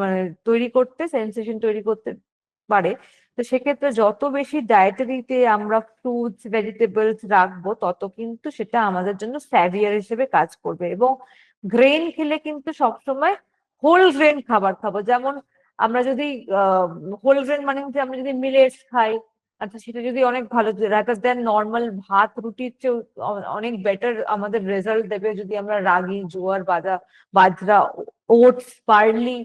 মানে তৈরি করতে, সেন্সেশন তৈরি করতে পারে। তো সেক্ষেত্রে যত বেশি ডায়েটারিতে আমরা ফ্রুটস ভেজিটেবলস রাখবো, তত কিন্তু সেটা আমাদের জন্য স্যাভিয়ার হিসেবে কাজ করবে। এবং গ্রেন খেলে কিন্তু সবসময় হোল গ্রেন খাবার খাবো, যেমন আমরা যদি হোল গ্রেন মানে হচ্ছে আমরা যদি মিলেটস খাই, আচ্ছা সেটা যদি অনেক ভালো, রাদার দেন নর্মাল ভাত রুটির চেয়ে অনেক বেটার আমাদের রেজাল্ট দেবে যদি আমরা রাগি, জোয়ার, বাজরা, ওটস, বার্লি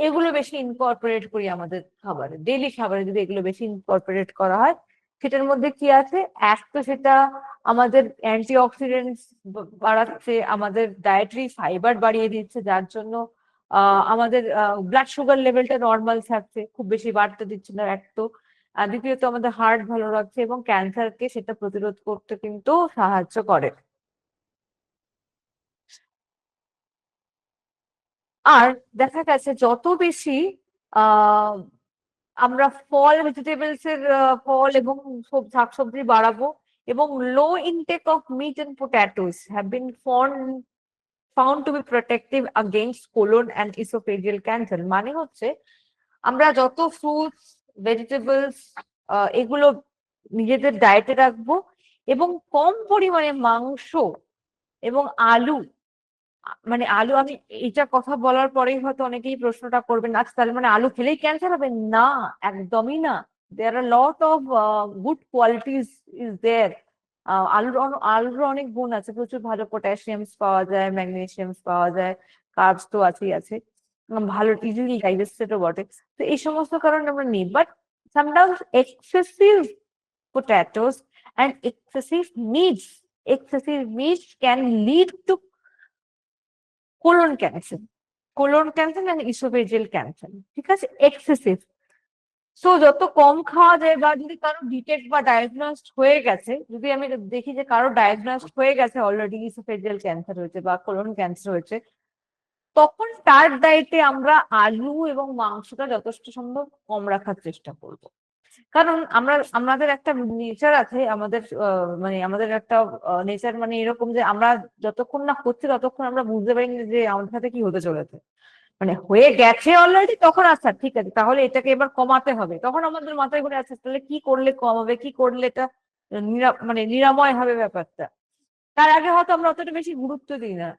এগুলো বেশি ইনকর্পোরেট করি আমাদের খাবারে, ডেইলি খাবারে যদি এগুলো বেশি ইনকর্পোরেট করা হয়। সেটার মধ্যে কি আছে, এক তো সেটা আমাদের অ্যান্টিঅক্সিডেন্টস বাড়াচ্ছে, আমাদের ডায়েটারি ফাইবার বাড়িয়ে দিচ্ছে, যার জন্য আমাদের ব্লাড সুগার লেভেলটা নর্মাল থাকছে, খুব বেশি বাড়তে দিচ্ছে না এক তো। আর দ্বিতীয়ত আমাদের হার্ট ভালো রাখছে এবং ক্যান্সারকে সেটা প্রতিরোধ করতে কিন্তু সাহায্য করে। আর দেখা গেছে যত বেশি আহ আমরা ফল ভেজিটেবলস এর ফল এবং শাকসবজি বাড়াবো, এবং low intake of meat and potatoes have been found to be protective against colon and esophageal cancer। মানে হচ্ছে আমরা যত ফ্রুটস, ভেজিটেবলস এগুলো নিজেদের ডায়েটে রাখবো, এবং কম পরিমাণে মাংস এবং আলু, মানে আলু, আমি এটা কথা বলার পরেই হয়তো অনেকেই প্রশ্নটা করবেন, আচ্ছা তাহলে মানে আলু খেলেই ক্যান্সার হবে? না, একদমই না। There are lot of good qualities is there. আলুর অনেক গুণ আছে, প্রচুর ভালো পটাশিয়ামস পাওয়া যায়, ম্যাগনেসিয়ামস পাওয়া যায়, কার্বস তো আছেই আছে, ভালো ইজিলি ডাইজেস্টেডও বটে। তো এই সমস্ত কারণে আমরা নিই, but sometimes excessive potatoes and excessive meats can lead to colon cancer and esophageal cancer। ঠিক আছে, এক্সেসিভ। সো যত কম খাওয়া যায়, বা যদি কারো ডিটেক্ট বা ডায়াগনোসড হয়ে গেছে, যদি আমি দেখি যে কারো ডায়াগনোসড হয়ে গেছে অলরেডি ইসোফেজিয়াল ক্যান্সার হয়েছে বা কোলন ক্যান্সার হয়েছে, তখন তার ডায়েটে আমরা আলু এবং মাংসটা যথেষ্ট সম্ভব কম রাখার চেষ্টা করব। কারণ আমাদের একটা নেচার আছে, আমাদের মানে আমাদের একটা নেচার মানে এরকম যে আমরা যতক্ষণ না হচ্ছে ততক্ষণ আমরা বুঝতে পারি না যে আমাদের সাথে কি হতে চলেছে। মানে হয়ে গেছে অলরেডি, তখন আচ্ছা ঠিক আছে তাহলে এটাকে এবার কমাতে হবে, তখন আমাদের মাথায় ঘুরে আছে তাহলে কি করলে কমাবে, কি করলে এটা মানে নিরাময় হবে ব্যাপারটা। তার আগে হয়তো আমরা অতটা বেশি গুরুত্ব দিই না।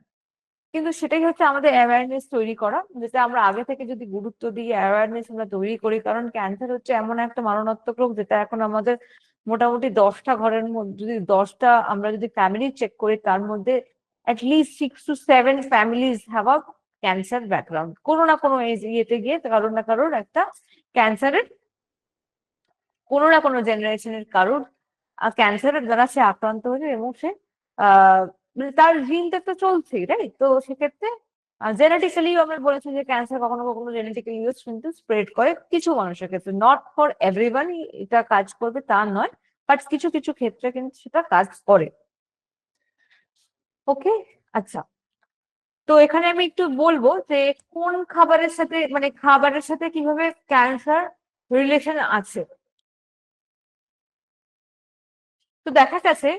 কিন্তু সেটাই হচ্ছে আমাদের অ্যাওয়ারনেস তৈরি করা, যেটা আমরা আগে থেকে যদি গুরুত্ব দিই, অ্যাওয়ারনেস আমরা তৈরি করি। কারণ ক্যান্সার হচ্ছে এমন একটা মারণাত্মক রোগ যেটা এখন আমাদের মোটামুটি 10টা ঘরের মধ্যে, যদি 10টা আমরা যদি ফ্যামিলি চেক করি, তার মধ্যে at least 6 to 7 families have a cancer background. কোনো না কোনো ইয়েতে গিয়ে কারোর না কারোর একটা ক্যান্সারের, কোনো না কোনো জেনারেশনের কারোর ক্যান্সারের দ্বারা সে আক্রান্ত হয়েছে, এবং সে মানে তার জিনটা তো চলছেই, রাইট? তো সেক্ষেত্রে জেনেটিক্যালি আমরা বলেছি যে ক্যান্সার কখনো কখনো জেনেটিক্যালি কিন্তু স্প্রেড করে কিছু মানুষের ক্ষেত্রে, নট ফর এভরিওয়ান এটা কাজ করবে তা নয়, বাট কিছু কিছু ক্ষেত্রে কিন্তু সেটা কাজ করে। ওকে, আচ্ছা। তো এখানে আমি একটু বলবো যে কোন খাবারের সাথে, মানে খাবারের সাথে কিভাবে ক্যান্সার রিলেশন আছে। তো দেখা গেছে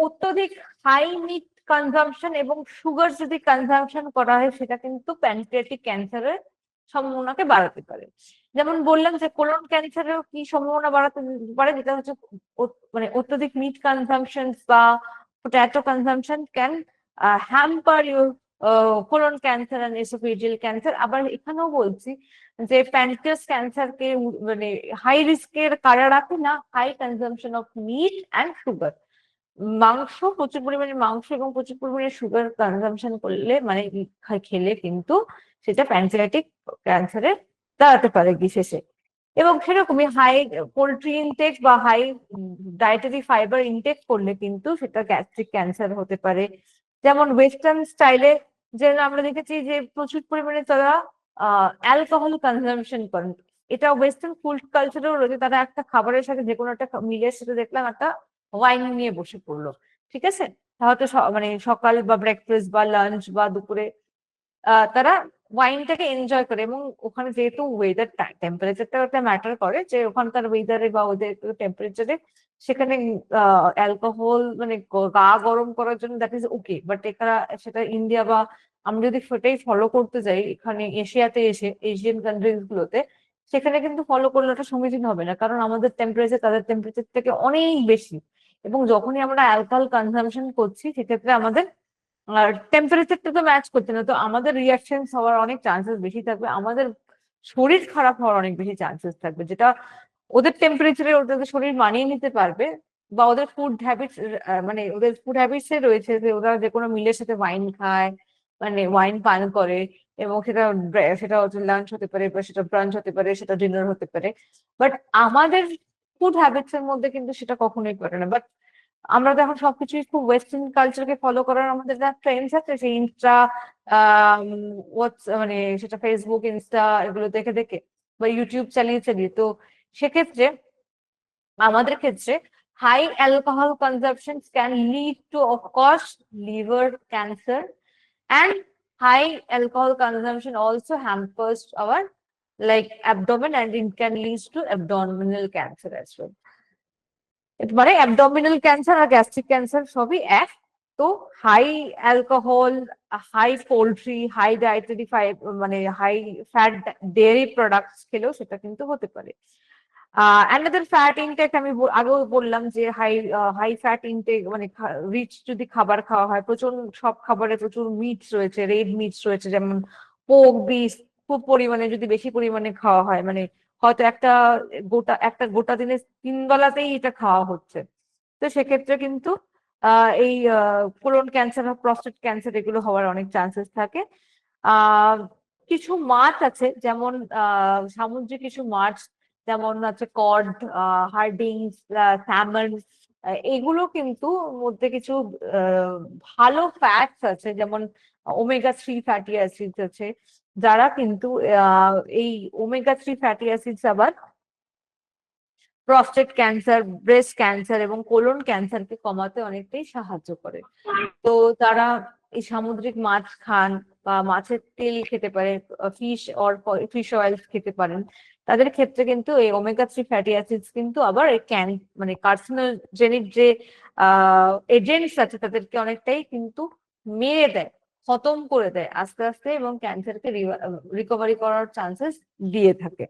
অত্যধিক হাই মিট কনজাম্পশন এবং সুগার যদি কনজাম্পশন করা হয়, সেটা কিন্তু প্যানক্রিয়াটিক ক্যান্সারের সম্ভাবনাকে বাড়াতে পারে। যেমন বললাম যে কোলন ক্যান্সারেও কি সম্ভাবনা বাড়াতে পারে, যেটা হচ্ছে মানে অত্যধিক মিট কনজাম্পশন বা potato consumption can hamper your colon cancer and oesophageal cancer. আবার এখানেও বলছি যে প্যানক্রিয়াস ক্যান্সারকে মানে হাই রিস্কের কারা রাখে না, high consumption of meat and sugar. মাংস, প্রচুর পরিমাণে মাংস এবং প্রচুর পরিমাণে সুগার কনজাম্পশন করলে, মানে খেলে কিন্তু সেটা প্যানক্রিয়াটিক ক্যান্সারে দাঁড়াতে পারে বিশেষে। এবং সেরকমই হাই পোলট্রি ইনটেক বা হাই ডায়েটারি ফাইবার ইনটেক করলে কিন্তু সেটা গ্যাস্ট্রিক ক্যান্সার হতে পারে। যেমন ওয়েস্টার্ন স্টাইলে যে আমরা দেখেছি যে প্রচুর পরিমাণে তারা অ্যালকোহল কনজাম্পশন করেন। এটা ওয়েস্টার্ন ফুড কালচারেও রয়েছে, তারা একটা খাবারের সাথে যে কোনো একটা মিলের সাথে দেখলাম একটা ওয়াইন নিয়ে বসে পড়লো, ঠিক আছে, হয়তো মানে সকাল বা ব্রেকফাস্ট বা লাঞ্চ বা দুপুরে তারা ওয়াইনটাকে এনজয় করে। এবং ওখানে যেহেতু ওয়েদার টেম্পারেচারটা একটা ম্যাটার করে, যে ওখানকার ওয়েদারে বা ওদের টেম্পারেচারে সেখানে অ্যালকোহল মানে গা গরম করার জন্য দ্যাট ইজ ওকে, বাট এখানে সেটা ইন্ডিয়া বা আমরা যদি সেটাই ফলো করতে যাই এখানে এশিয়াতে এসে, এশিয়ান কান্ট্রিজ গুলোতে, সেখানে কিন্তু ফলো করলে ওটা সমীচীন হবে না, কারণ আমাদের টেম্পারেচার তাদের টেম্পারেচার থেকে অনেক বেশি। এবং যখনই আমরা অ্যালকোহল কনজাম্পশন করছি সেক্ষেত্রে আমাদের টেম্পারেচারটা তো ম্যাচ করছে না, তো আমাদের রিয়াকশন হওয়ার অনেক চান্সেস বেশি থাকবে। আমাদের শরীর খারাপ হওয়ার অনেক বেশি চান্সেস থাকবে, যেটা ওদের টেম্পারেচারে ওদের শরীর মানিয়ে নিতে পারবে, বা ওদের ফুড হ্যাবিটস, মানে ওদের ফুড হ্যাবিটস এ রয়েছে যে ওরা যে কোনো মিলের সাথে ওয়াইন খায়, মানে ওয়াইন পান করে, এবং সেটা সেটা হচ্ছে লাঞ্চ হতে পারে, বা সেটা ব্রাঞ্চ হতে পারে, সেটা ডিনার হতে পারে। বাট আমাদের ফুড হ্যাবিটস এর মধ্যে কিন্তু সেটা কখনোই করে না। বাট আমরা তো এখন সবকিছুই খুব ওয়েস্টার্ন কালচারকে ফলো করার আমাদের যা ট্রেন্ডস আছে, সেই ইনস্টা, মানে সেটা ফেসবুক, ইনস্টা এগুলো দেখে দেখে, বা ইউটিউব চালিয়ে চালিয়ে, তো সেক্ষেত্রে আমাদের ক্ষেত্রে high alcohol consumption can lead to of course liver cancer, and high alcohol consumption also hampers our like abdomen, and it can lead to abdominal cancer as well. মানে অ্যাবডোমিনাল ক্যান্সার আর gastric cancer সবই এক। তো high alcohol, high poultry, high dietary মানে high fat dairy products খেলেও সেটা কিন্তু হতে পারে। অ্যানাদার ফ্যাট ইনটেক, আমি আগেও বললাম যে হাই হাই ফ্যাট ইনটেক মানে রিচ যদি খাবার খাওয়া হয়, প্রচুর সব খাবারে প্রচুর মিটস রয়েছে, রেড মিটস রয়েছে, যেমন পোক, বিফ, খুব পরিমাণে যদি বেশি পরিমাণে খাওয়া হয়, মানে হয়তো একটা গোটা দিনে 3 বেলাতেই এটা খাওয়া হচ্ছে, তো সেক্ষেত্রে কিন্তু এই কোলন ক্যান্সার, প্রস্টেট ক্যান্সার এগুলো হওয়ার অনেক চান্সেস থাকে। আহ কিছু মাছ আছে, যেমন সামুদ্রিক কিছু মাছ, যেমন আছে কড, হার্ডিংস, স্যামন, এগুলো কিন্তু মধ্যে কিছু আহ, ভালো ফ্যাটস আছে, যেমন ওমেগা 3 ফ্যাটি অ্যাসিডস আছে, যারা কিন্তু এই ওমেগা 3 ফ্যাটি অ্যাসিডস আবার প্রস্টেট ক্যান্সার, ব্রেস্ট ক্যান্সার এবং কোলন ক্যান্সারকে কমাতে অনেকটাই সাহায্য করে। তো তারা এই সামুদ্রিক মাছ খান, বা মাছের তেল খেতে পারে, ফিশ অয়েলস খেতে পারেন, তাদের ক্ষেত্রে কিন্তু এই ওমেগা 3 ফ্যাটি অ্যাসিডস কিন্তু আবার মানে কার্সিনোজেনিক যে এজেন্টস আছে তাদেরকে অনেকটাই কিন্তু মেরে দেয়, খতম করে দেয় আস্তে আস্তে, এবং ক্যান্সারকে রিকভারি করার চান্সেস দিয়ে থাকে।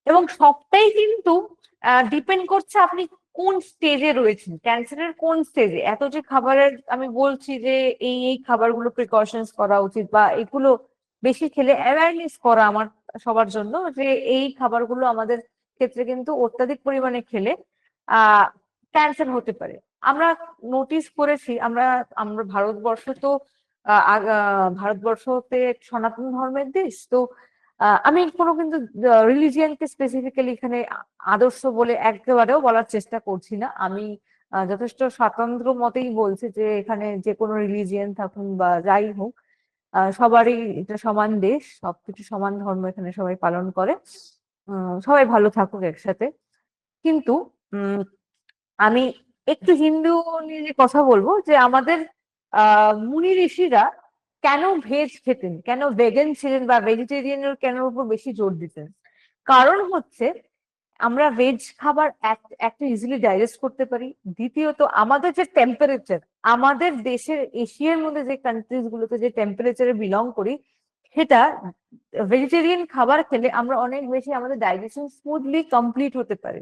এবং সবটাই কিন্তু ডিপেন্ড করছে আপনি কোন স্টেজে রয়েছেন, ক্যান্সারের কোন স্টেজে। এত যে খাবারের আমি বলছি যে এই খাবারগুলো প্রিকশনস করা উচিত, বা এগুলো বেশি খেলে অ্যাওয়ারনেস করা আমার সবার জন্য, যে এই খাবারগুলো আমাদের ক্ষেত্রে কিন্তু অত্যাধিক পরিমাণে খেলে আহ ক্যান্সার হতে পারে। আমরা নোটিস করেছি, আমরা আমরা ভারতবর্ষ তো ভারতবর্ষতে সনাতন ধর্মের দেশ, তো আমি কোনো কিন্তু রিলিজিয়ানকে স্পেসিফিক্যালি এখানে আদর্শ বলে একেবারেও বলার চেষ্টা করছি না। আমি যথেষ্ট স্বাতন্ত্র মতেই বলছি যে এখানে যে কোনো রিলিজিয়ান থাকুন বা যাই হোক, সবারই এটা সমান দেশ, সবকিছু সমান ধর্ম এখানে সবাই পালন করে, সবাই ভালো থাকুক একসাথে। কিন্তু আমি একটু হিন্দু নিয়ে যে কথা বলবো, যে আমাদের মুনি ঋষিরা কেন ভেজ খেতেন, কেন ভেগান ছিলেন, বা ভেজিটেরিয়ানের কেন উপর বেশি জোর দিতেন? কারণ হচ্ছে আমরা ভেজ খাবার একটা ইজিলি ডাইজেস্ট করতে পারি। দ্বিতীয়ত আমাদের যে টেম্পারেচার, আমাদের দেশের এশিয়ার মধ্যে যে কান্ট্রিজ গুলোতে যে টেম্পারেচারে বিলং করি, সেটা ভেজিটেরিয়ান খাবার খেলে আমরা অনেক বেশি, আমাদের ডাইজেশন স্মুথলি কমপ্লিট হতে পারে।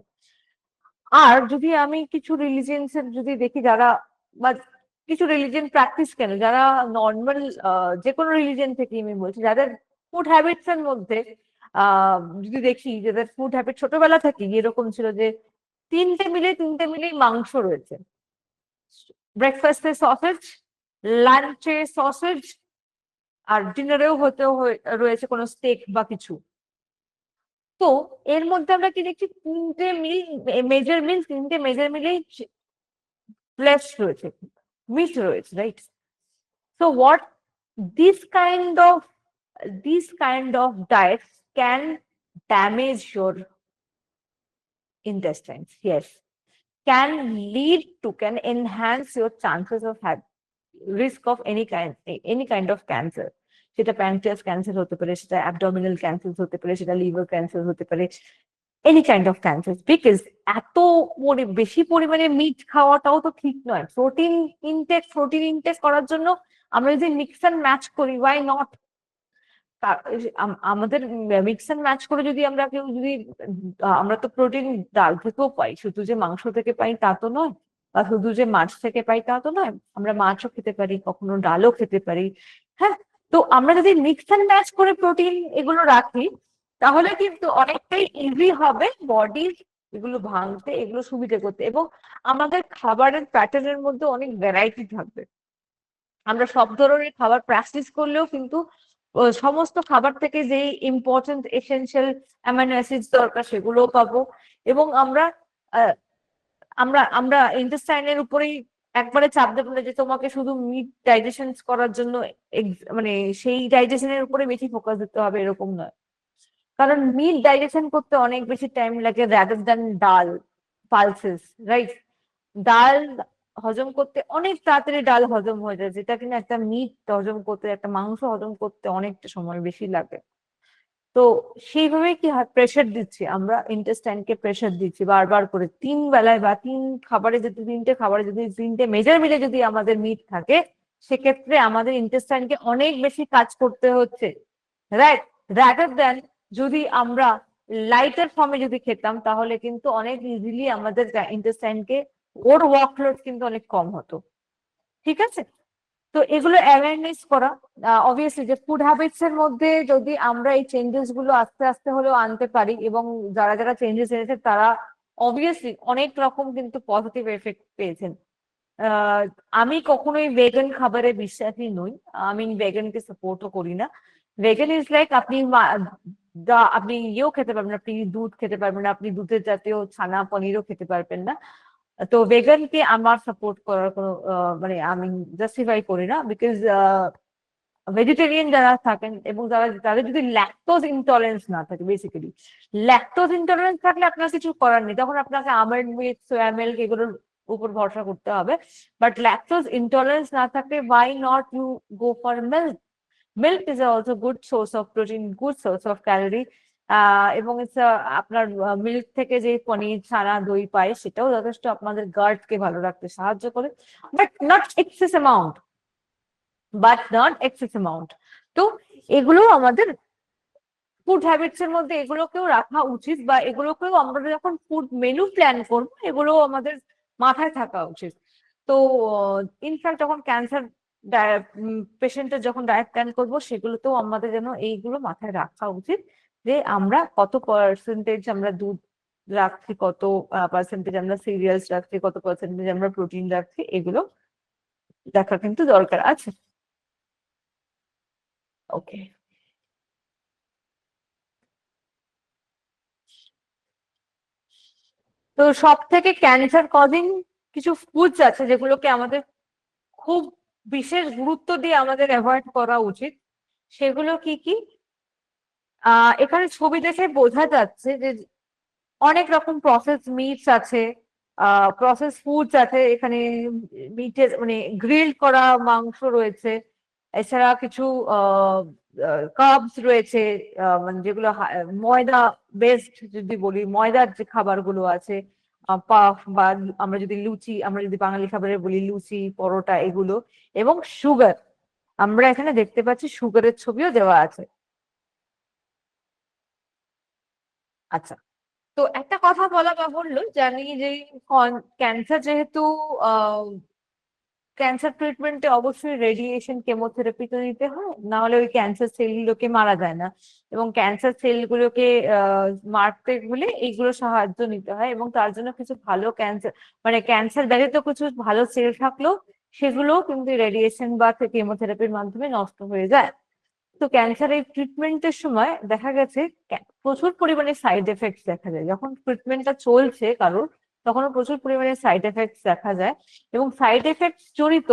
আর যদি আমি কিছু রিলিজিয়ন্স এর যদি দেখি, যারা বা কিছু রিলিজিয়ন প্র্যাকটিস কেন, যারা নর্মাল যে কোনো রিলিজিয়ন থেকে আমি বলছি, যাদের ফুড হ্যাবিটস এর মধ্যে যদি দেখি, যাদের ফুড হ্যাবিট ছোটবেলা থেকে এরকম ছিল যে তিনটে মিলেই মাংস রয়েছে, ব্রেকফাস্টে সসেজ, লাঞ্চে সসেজ, আর ডিনারেও রয়েছে কোনো স্টেক বা কিছু। তো এর মধ্যে আমরা কি দেখছি, তিনটে মেজর মিলেই ফ্লেশ রয়েছে, মিট রয়েছে, right? So what this kind of these kind of diets can damage your intestines, yes, can can enhance your chances of risk of any kind of cancer. সেটা প্যানক্রিয়াস ক্যান্সার হতে পারে, সেটা abdominal cancer হতে পারে, সেটা liver cancer হতে পারে, any kind of cancer. Because এত বেশি পরিমাণে মিট খাওয়াটাও তো ঠিক নয়। প্রোটিন ইনটেক করার জন্য আমরা যদি মিক্স অ্যান্ড ম্যাচ করি, ওয়াই নট? আমাদের মিক্স অ্যান্ড ম্যাচ করে যদি আমরা কেউ যদি আমরা তো প্রোটিন ডাল থেকেও পাই, শুধু যে মাংস থেকে পাই তা তো নয়, বা শুধু যে মাছ থেকে পাই তা তো নয়, আমরা মাছও খেতে পারি, কখনো ডালও খেতে পারি। হ্যাঁ, তো আমরা যদি মিক্স অ্যান্ড ম্যাচ করে প্রোটিন এগুলো রাখি, তাহলে কিন্তু অনেকটাই ইজি হবে বডি এগুলো ভাঙতে, এগুলো সুবিধা করতে, এবং আমাদের খাবারের প্যাটার্নের মধ্যে অনেক ভ্যারাইটি থাকবে। আমরা সব ধরনের খাবার প্র্যাকটিস করলেও কিন্তু সমস্ত খাবার থেকে যে ইম্পর্টেন্ট এসেনশিয়াল অ্যামাইনো অ্যাসিডস দরকার সেগুলোও পাবো। এবং আমরা আহ, আমরা আমরা ইন্টেস্টাইনের উপরেই একবারে চাপ দেবো না যে তোমাকে শুধু মিট ডাইজেশন করার জন্য মানে সেই ডাইজেশনের উপরে বেশি ফোকাস দিতে হবে, এরকম নয়। কারণ মিট ডাইজেশন করতে অনেক বেশি টাইম লাগে রাদার দ্যান ডাল পালসেস, রাইট? ডাল হজম করতে অনেক তাড়াতাড়ি ডাল হজম হয়ে যায়, যেটা কিনা একটা মিট হজম করতে, একটা মাংস হজম করতে অনেকটা সময় বেশি লাগে। তো সেইভাবে কি প্রেশার দিচ্ছি আমরা, ইন্টেস্টাইনকে প্রেশার দিচ্ছি বারবার করে, 3 বেলায় বা 3 খাবারে যদি, 3টে খাবারে যদি 3টে মেজার মিলে যদি আমাদের মিট থাকে, সেক্ষেত্রে আমাদের ইন্টেস্টাইনকে অনেক বেশি কাজ করতে হচ্ছে, রাইট? রাদার দেন যদি আমরা লাইটার ফর্মে যদি খেতাম, তাহলে কিন্তু অনেক ইজিলি আমাদের ইন্টেস্টাইনকে, ওর ওয়ার্কলোড কিন্তু অনেক কম হতো। ঠিক আছে? তো এগুলো অ্যাওয়ারনেস করা, অবভিয়াসলি যে ফুড হ্যাবিটস এর মধ্যে যদি আমরা এই চেঞ্জেস গুলো আস্তে আস্তে হলেও আনতে পারি, এবং যারা যারা চেঞ্জেস এনেছে তারা অবভিয়াসলি অনেক রকম কিন্তু পজিটিভ এফেক্ট পেয়েছেন। আহ, আমি কখনোই ভেগান খাবারে বিশ্বাসী নই, আমি ভেগানকে সাপোর্টও করি না। ভেগান ইজ লাইক আপনি আপনি ইয়েও খেতে পারবেন না, আপনি দুধ খেতে পারবেন না, আপনি দুধের জাতীয় ছানা পনিরও খেতে পারবেন না। তো ভেগানকে আমার সাপোর্ট করার কোনো মানে আমি জাস্টিফাই করি না, বিকজ ভেজিটেরিয়ান যারা থাকেন এবং যারা, তাদের যদি ল্যাকটোজ ইনটলারেন্স না থাকে, বেসিক্যালি ল্যাকটোজ ইনটলারেন্স থাকলে আপনার কিছু করার নেই, তখন আপনাকে আমন্ড মিল্ক, সোয়া মিল্ক এগুলোর উপর ভরসা করতে হবে। বাট ল্যাকটোজ ইনটলারেন্স না থাকলে why not you go for milk? Milk is also good source of protein, good source of calorie. এবং আপনার মিল্ক থেকে যে পনির, ছানা, দই পায়, সেটাও যথেষ্ট আপনাদের গার্ড কে ভালো রাখতে সাহায্য করে, বাট নট এক্সেস অ্যামাউন্ট, তো এগুলো আমাদের ফুড হ্যাবিটস এর মধ্যে এগুলোকেও রাখা উচিত, বা এগুলোকেও আমরা যখন ফুড মেনু প্ল্যান করবো এগুলো আমাদের মাথায় থাকা উচিত। তো ইনফ্যাক্ট যখন ক্যান্সার পেশেন্টের যখন ডায়েট প্ল্যান করবো, সেগুলোতেও আমাদের যেন এইগুলো মাথায় রাখা উচিত, যে আমরা কত পার্সেন্টেজ আমরা দুধ রাখছি, কত পার্সেন্টেজ আমরা সিরিয়ালস রাখছি, কত পার্সেন্টেজ আমরা প্রোটিন রাখছি, এগুলো দেখা কিন্তু দরকার আছে। ওকে। তো সব থেকে ক্যান্সার কজিং কিছু ফুডস আছে যেগুলোকে আমাদের খুব বিশেষ গুরুত্ব দিয়ে আমাদের অ্যাভয়েড করা উচিত। সেগুলো কি কি? এখানে ছবি দেখে বোঝা যাচ্ছে যে অনেক রকম প্রসেস মিটস আছে, প্রসেস ফুডস আছে এখানে, মিটের মানে গ্রিল করা মাংস রয়েছে, এছাড়া কিছু কার্বস রয়েছে, মানে যেগুলো ময়দা বেসড, যদি বলি ময়দার যে খাবারগুলো আছে, পাফ বা আমরা যদি লুচি, আমরা যদি বাঙালি খাবারে বলি লুচি, পরোটা, এগুলো, এবং সুগার, আমরা এখানে দেখতে পাচ্ছি সুগারের ছবিও দেওয়া আছে। আচ্ছা, তো একটা কথা বলা বাহুল্য, জানি যে ক্যান্সার যেহেতু, ক্যান্সার ট্রিটমেন্টে অবশ্যই রেডিয়েশন, কেমোথেরাপি তো দিতে হয়, না হলে ওই ক্যান্সার সেলগুলোকে মারা যায় না, এবং ক্যান্সার সেলগুলোকে মারতে হলে এইগুলো সাহায্য নিতে হয়, এবং তার জন্য কিছু ভালো ক্যান্সার, মানে ক্যান্সার ব্যতীত কিছু ভালো সেল থাকলেও সেগুলো কিন্তু রেডিয়েশন বা কেমোথেরাপির মাধ্যমে নষ্ট হয়ে যায়। তো ক্যান্সারের ট্রিটমেন্টের সময় দেখা গেছে প্রচুর পরিমাণে সাইড এফেক্টস দেখা যায়, যখন ট্রিটমেন্টটা চলছে কারোর, তখনও প্রচুর পরিমাণে সাইড এফেক্টস দেখা যায়, এবং সাইড এফেক্টস জড়িত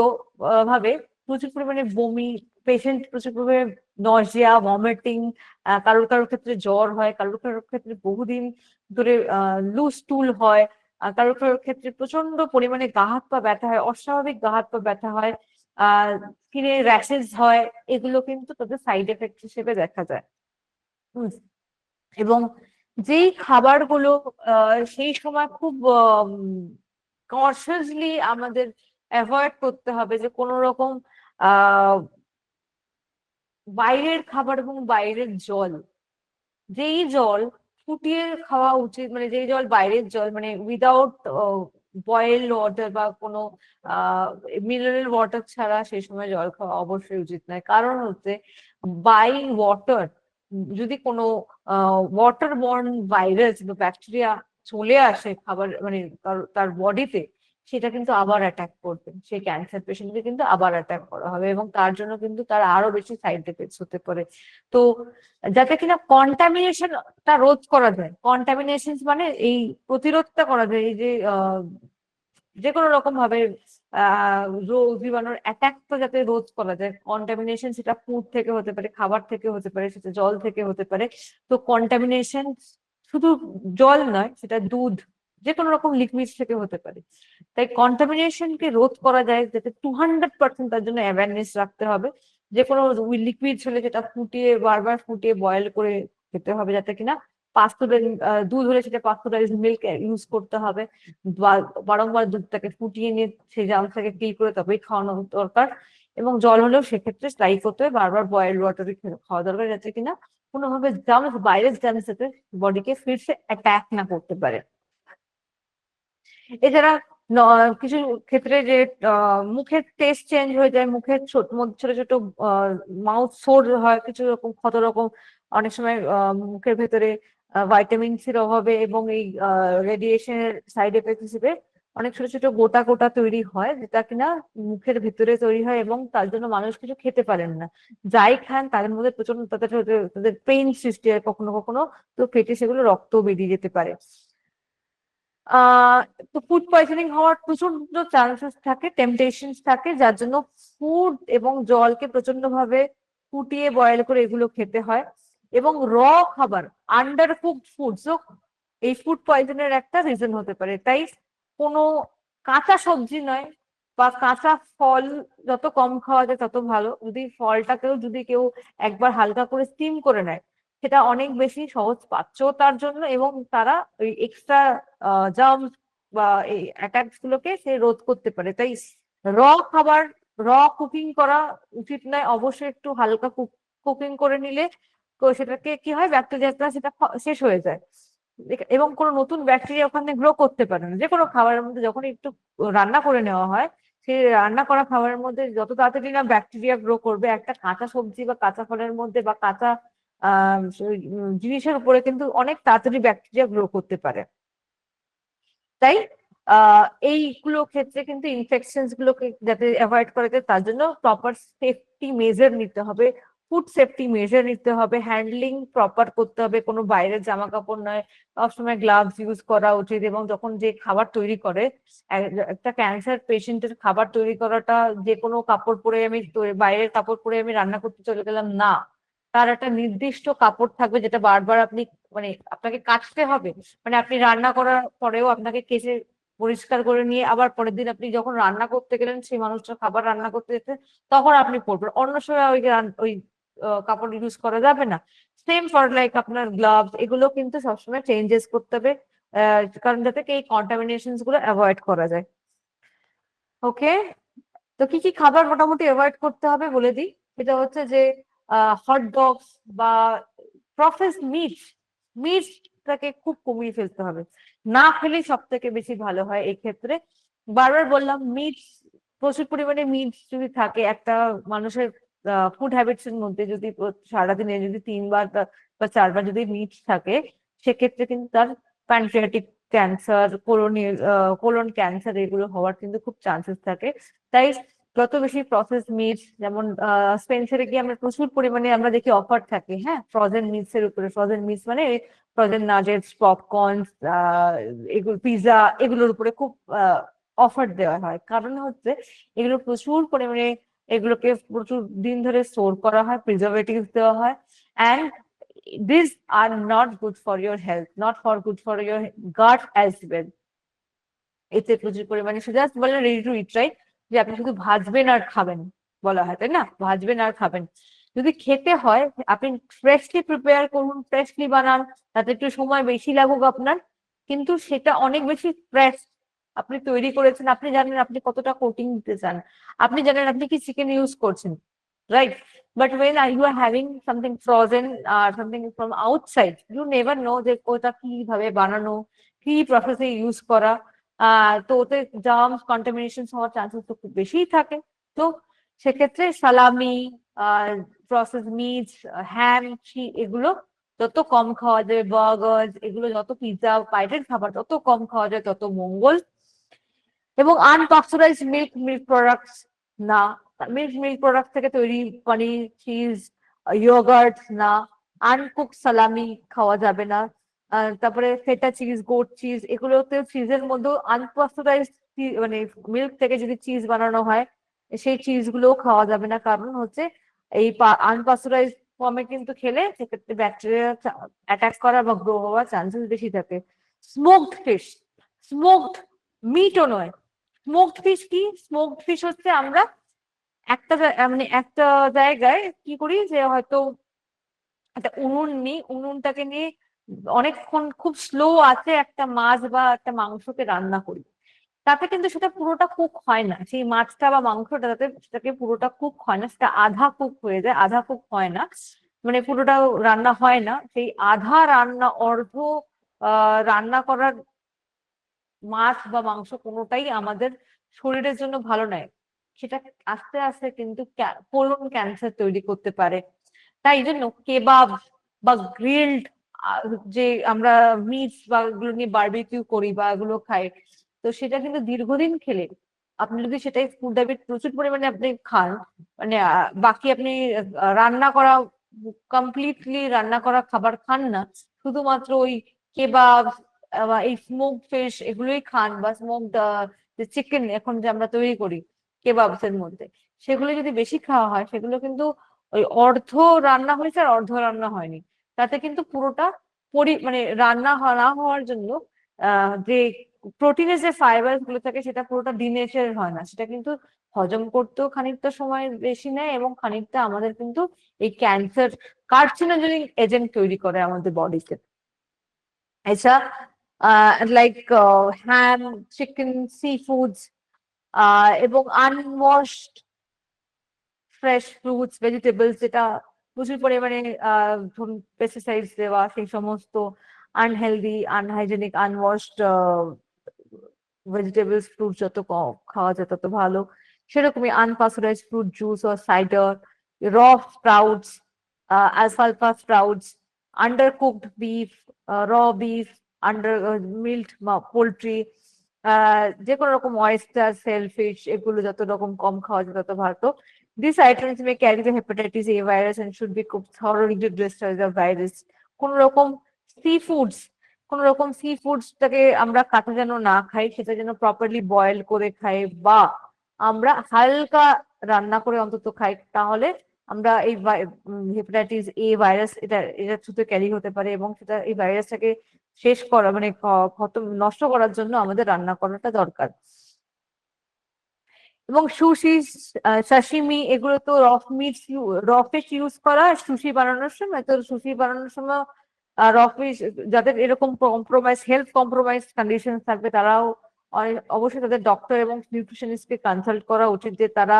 ভাবে প্রচুর পরিমাণে বমি, পেশেন্ট প্রচুর পরিমাণে নজিয়া, ভমিটিং, কারোর কারোর ক্ষেত্রে জ্বর হয়, কারোর কারোর ক্ষেত্রে বহুদিন ধরে লুজ টুল হয়, কারোর কারোর ক্ষেত্রে প্রচন্ড পরিমাণে গা হাত পা ব্যথা হয়, অস্বাভাবিক গা হাত পা ব্যথা হয়, স্কিনে র্যাশেস হয়, এগুলো কিন্তু তাদের সাইড এফেক্ট হিসেবে দেখা যায়। হুম, এবং যেই খাবারগুলো সেই সময় খুব কনসিয়াসলি আমাদের অ্যাভয়েড করতে হবে, যে কোনো রকম আহ বাইরের খাবার এবং বাইরের জল, যেই জল ফুটিয়ে খাওয়া উচিত, মানে যেই জল বাইরের জল, মানে উইদাউট বয়েল ওয়াটার বা কোনো মিনারেল ওয়াটার ছাড়া সেই সময় জল খাওয়া অবশ্যই উচিত নয়। কারণ হচ্ছে বাই ওয়াটার যদি কোনো ওয়াটার বর্ন ভাইরাস বা ব্যাকটেরিয়া চলে আসে খাবার মানে তার বডিতে, সেটা কিন্তু আবার অ্যাটাক করবে, সেই ক্যান্সার পেশেন্টকে কিন্তু আবার অ্যাটাক করা হবে এবং তার জন্য কিন্তু তার আরো বেশি সাইড এফেক্টস হতে পারে। তো যাতে কিনা কন্টামিনেশনটা রোধ করা যায়, কন্টামিনেশন মানে এই প্রতিরোধটা করা যায়, এই যে যে কোনো রকম ভাবে রোগ জীবাণুর অ্যাটাকটা যাতে রোধ করা যায়, কন্টামিনেশন সেটা ফুড থেকে হতে পারে, খাবার থেকে হতে পারে, সেটা জল থেকে হতে পারে। তো কন্টামিনেশন শুধু জল নয়, সেটা দুধ, যে কোনো রকম লিকুইড থেকে হতে পারে। তাই কন্টামিনেশনকে রোধ করা যায় যাতে 200% তার জন্য অ্যাওয়ারনেস রাখতে হবে। যে কোনো লিকুইড হলে সেটা ফুটিয়ে বারবার ফুটিয়ে বয়েল করে খেতে হবে, যাতে কিনা পাস্তুরাইজ দুধ হলে সেটা পাস্তুরাইজ মিল্ক ইউজ করতে হবে। বারংবার দুধটাকে ফুটিয়ে নিয়ে সেই জামটাকে ফিল করে তবেই খাওয়ানো দরকার। এবং জল হলেও সেক্ষেত্রে ট্রাই করতে হবে বারবার বয়েল ওয়াটারে খাওয়া দরকার, যাতে কিনা কোনোভাবে জামস বাইরের জামস যাতে বডিকে ফিরসে অ্যাটাক না করতে পারে। এছাড়া কিছু ক্ষেত্রে যে মুখের টেস্ট চেঞ্জ হয়ে যায়, মুখের ছোট ছোট মাউথ সোর হয়, কিছু রকম ক্ষত রকম অনেক সময় মুখের ভেতরে ভাইটামিন সির অভাবে এবং এই রেডিয়েশনের সাইড এফেক্ট হিসেবে অনেক ছোট ছোট গোটা গোটা তৈরি হয়, যেটা কিনা মুখের ভেতরে তৈরি হয় এবং তার জন্য মানুষ কিছু খেতে পারেন না। যাই খান তাদের মধ্যে প্রচন্ড তাদের পেইন সৃষ্টি হয় কখনো কখনো, তো পেটে সেগুলো রক্ত বেরিয়ে যেতে পারে। তো ফুড পয়জনিং হওয়ার প্রচন্ড চান্সেস থাকে, টেম্পটেশন থাকে, যার জন্য ফুড এবং জলকে প্রচন্ড ভাবে ফুটিয়ে বয়েল করে এগুলো খেতে হয়। এবং খাবার, আন্ডার কুকড ফুডসও এই ফুড পয়জনের একটা রিজন হতে পারে। তাই কোনো কাঁচা সবজি নয় বা কাঁচা ফল যত কম খাওয়া যায় তত ভালো। যদি ফলটাকেও যদি কেউ একবার হালকা করে স্টিম করে নেয়, সেটা অনেক বেশি সহজ পাচ্য তার জন্য, এবং তারা ওই এক্সট্রা জার্মস বা এই অ্যাটাকস গুলোকে সে রোধ করতে পারে। তাই র খাবার, র কুকিং করা উচিত নয়, অবশ্যই একটু হালকা কুকিং করে নিলে তো সেটাকে কি হয়, ব্যাকটেরিয়াটা সেটা শেষ হয়ে যায় এবং কোনো নতুন ব্যাকটেরিয়া ওখানে গ্রো করতে পারে না। যে কোনো খাবারের মধ্যে যখন একটু রান্না করে নেওয়া হয়, সেই রান্না করা খাবারের মধ্যে যত তাড়াতাড়ি না ব্যাকটেরিয়া গ্রো করবে, একটা কাঁচা সবজি বা কাঁচা ফলের মধ্যে বা কাঁচা জিনিসের উপরে কিন্তু অনেক তাড়াতাড়ি ব্যাকটেরিয়া গ্রো করতে পারে। তাই এইগুলো ক্ষেত্রে কিন্তু ইনফেকশন গুলোকে যাতে অ্যাভয়েড করা যায়, তার জন্য প্রপার সেফটি মেজার নিতে হবে, ফুড সেফটি মেজার নিতে হবে, হ্যান্ডলিং প্রপার করতে হবে, কোনো বাইরের জামা কাপড় নয়, সবসময় গ্লাভস ইউজ করা উচিত। এবং যখন যে খাবার তৈরি করে, একটা ক্যান্সার পেশেন্টের খাবার তৈরি করাটা যে কোনো কাপড় পরে আমি বাইরের কাপড় পরে আমি রান্না করতে চলে গেলাম না, তার একটা নির্দিষ্ট কাপড় থাকবে যেটা বারবার আপনি মানে আপনাকে কাচতে হবে, মানে আপনি রান্না করার পরেও আপনাকে কেচে পরিষ্কার করে নিয়ে আবার পরের দিন আপনি যখন রান্না করতে গেলেন, সেই মানুষটা খাবার রান্না করতে যেতে, তখন আপনি পরবেন। অন্য সময় ওই কাপড় ইউজ করা যাবে না। সেম ফর লাইক আপনার গ্লাভস, এগুলো কিন্তু সবসময় চেঞ্জেস করতে হবে, কারণ যাতে এই কন্টামিনেশন গুলো অ্যাভয়েড করা যায়। ওকে, তো কি কি খাবার মোটামুটি অ্যাভয়েড করতে হবে বলে দিই। সেটা হচ্ছে যে হট ডগস বা প্রসেসড মিটটাকে খুব কমিয়ে ফেলতে হবে, না খেলেই সব থেকে বেশি ভালো হয় এই ক্ষেত্রে। বারবার বললাম, মিট, প্রচুর পরিমাণে মিট যদি থাকে একটা মানুষের ফুড হ্যাবিটস এর মধ্যে, যদি সারাদিনে যদি 3 বার বা 4 বার যদি মিট থাকে, সেক্ষেত্রে কিন্তু তার প্যানক্রিয়াটিক ক্যান্সার, কোলন ক্যান্সার এগুলো হওয়ার কিন্তু খুব চান্সেস থাকে। তাই যত বেশি প্রসেস মিট, যেমন স্পেন্সারে গিয়ে আমরা প্রচুর পরিমাণে আমরা দেখি অফার থাকে, হ্যাঁ, ফ্রোজেন মিটস এর উপরে। ফ্রোজেন মিটস মানে ফ্রোজেন নাগেটস, পপকর্ন, এগুলো পিৎজা, এগুলোর উপরে খুব অফার দেওয়া হয়। কারণ হচ্ছে এগুলো প্রচুর পরিমাণে, এগুলোকে প্রচুর দিন ধরে স্টোর করা হয়, প্রিজারভেটিভ দেওয়া হয়, and these are not good for your health, not for good for your gut as well. এতে প্রচুর পরিমাণে জাস্ট বলে রেডি টু ইট, রাইট, যে আপনি শুধু ভাজবেন আর খাবেন বলা হয়, তাই না, ভাজবেন আর খাবেন। যদি খেতে হয় আপনি ফ্রেশলি প্রিপেয়ার করুন, ফ্রেশলি বানান, তাতে একটু সময় বেশি লাগুক আপনার, কিন্তু সেটা অনেক বেশি ফ্রেশ আপনি তৈরি করেছেন, আপনি জানেন আপনি কতটা কোটিং দিতে চান, আপনি জানেন আপনি কি চিকেন ইউজ করছেন, right? But when you are having something frozen or something from outside, you never know যে ওটা কিভাবে বানানো, কি প্রসেসে ইউজ করা। তো ওতে জার্মস কন্টামিনেশন হওয়ার চান্সেস তো খুব বেশিই থাকে। তো সেক্ষেত্রে সালামি, প্রসেস মিট, হ্যাম, এগুলো যত কম খাওয়া যাবে, বার্গার এগুলো যত, পিৎজা বাইরের খাবার যত কম খাওয়া যায় তত মঙ্গল। এবং আনপাস্টারাইজ মিল্ক, মিল্ক প্রোডাক্টস না, মিল্ক প্রোডাক্ট থেকে তৈরি পনির, চিজ, ইয়োগার্ট না। আনকুক সালামি খাওয়া যাবে না। তারপরে ফেটা চিজ, গোট চিজ, এগুলোতে চিজের মধ্যে আনপাস্টারাইজ মানে মিল্ক থেকে যদি চিজ বানানো হয়, সেই চিজ গুলো খাওয়া যাবে না। কারণ হচ্ছে এই আনপাস্টারাইজ ফর্মে কিন্তু খেলে সেক্ষেত্রে ব্যাকটেরিয়া অ্যাটাক করা বা গ্রো হওয়ার চান্সেস বেশি থাকে। স্মোকড ফিশ, স্মোকড মিটও নয়। স্মোকড ফিশ কি? স্মোকড ফিশ হচ্ছে আমরা একটা মানে একটা জায়গায় কি করি, যে হয়তো একটা উনুন নিই, উনুনটাকে নিয়ে অনেকক্ষণ খুব স্লো আছে একটা মাছ বা একটা মাংসকে রান্না করি। তাতে কিন্তু সেটা পুরোটা কুক হয় না, সেই মাছটা বা মাংসটা তাতে সেটাকে পুরোটা কুক হয় না, সেটা আধা কুক হয়ে যায়, আধা কুক হয় না, মানে পুরোটা রান্না হয় না। সেই আধা রান্না, অর্ধ রান্না করার মাছ বা মাংস কোনোটাই আমাদের শরীরের জন্য ভালো নয়। সেটা আস্তে আস্তে কিন্তু কোলন ক্যান্সার তৈরি করতে পারে। তাই জন্য কেবাব বা গ্রিলড, যে আমরা মিটস বা এগুলো নিয়ে বারবিকিউ করি বা এগুলো খাই, তো সেটা কিন্তু দীর্ঘদিন খেলে, আপনি যদি সেটাই ফুড হ্যাবিট প্রচুর পরিমাণে আপনি খান, মানে বাকি আপনি রান্না করা, কমপ্লিটলি রান্না করা খাবার খান না, শুধুমাত্র ওই কেবাব বা এই স্মোক ফিশ এগুলোই খান, বা স্মোকড যে চিকেন এখন যে আমরা তৈরি করি কেবাবস এর মধ্যে, সেগুলো যদি বেশি খাওয়া হয়, সেগুলো কিন্তু ওই অর্ধ রান্না হয়েছে আর অর্ধ রান্না হয়নি। তাতে কিন্তু পুরোটা মানে রান্না না হওয়ার জন্য যে প্রোটিনের যে ফাইবার গুলো থাকে সেটা পুরোটা ডিনেচার হয় না, সেটা কিন্তু হজম করতেও খানিকটা সময় বেশি নেয়, এবং খানিকটা আমাদের কিন্তু এই ক্যান্সার, কার্সিনোজেনিক এজেন্ট তৈরি করে আমাদের বডিতে। এছাড়া লাইক হ্যাম, চিকেন, সি ফুডস এবং আনওয়াশড ফ্রেশ ফ্রুটস, ভেজিটেবলস, যেটা প্রচুর পরিমাণে ধরুন পেস্টিসাইডস দেওয়া, সেই সমস্ত আনহেলদি, আনহাইজেনিক, আনওয়াশড ভেজিটেবলস, ফ্রুট যত খাওয়া যায় তত ভালো। সেরকমই আনপাস্টারাইজ ফ্রুট জুস অর সাইডার, র sprouts, alfalfa sprouts, undercooked beef, raw beef, under milled poultry, যে কোনো রকম অয়েস্টার, সেলফিশ, এগুলো যত রকম কম খাওয়া যায় তত ভালো। These items may carry the hepatitis A virus and should be cooked thoroughly to destroy the virus. কোন রকম সি ফুডস, কোন রকম সি ফুডসটাকে আমরা কাঁচা যেন না খাই, সেটা যেন প্রপারলি বয়েল করে খাই, বা আমরা হালকা রান্না করে অন্তত খাই। তাহলে আমরা এই হেপাটাইটিস এ ভাইরাস এটা থ্রুতে ক্যারি হতে পারে, এবং সেটা এই ভাইরাসটাকে শেষ করা মানে খতম, নষ্ট করার জন্য আমাদের রান্না করাটা দরকার। এবং সুশি, সাশিমি, এগুলো তো র ফিশ ইউজ করা সুশি বানানোর সময়। তো সুশি বানানোর সময় র ফিশ, যাদের এরকম কম্প্রোমাইজ, হেলথ কম্প্রোমাইজ কন্ডিশন থাকবে, তারাও অবশ্যই তাদের ডক্টর এবং নিউট্রিশনিস্ট কে কনসাল্ট করা উচিত, যে তারা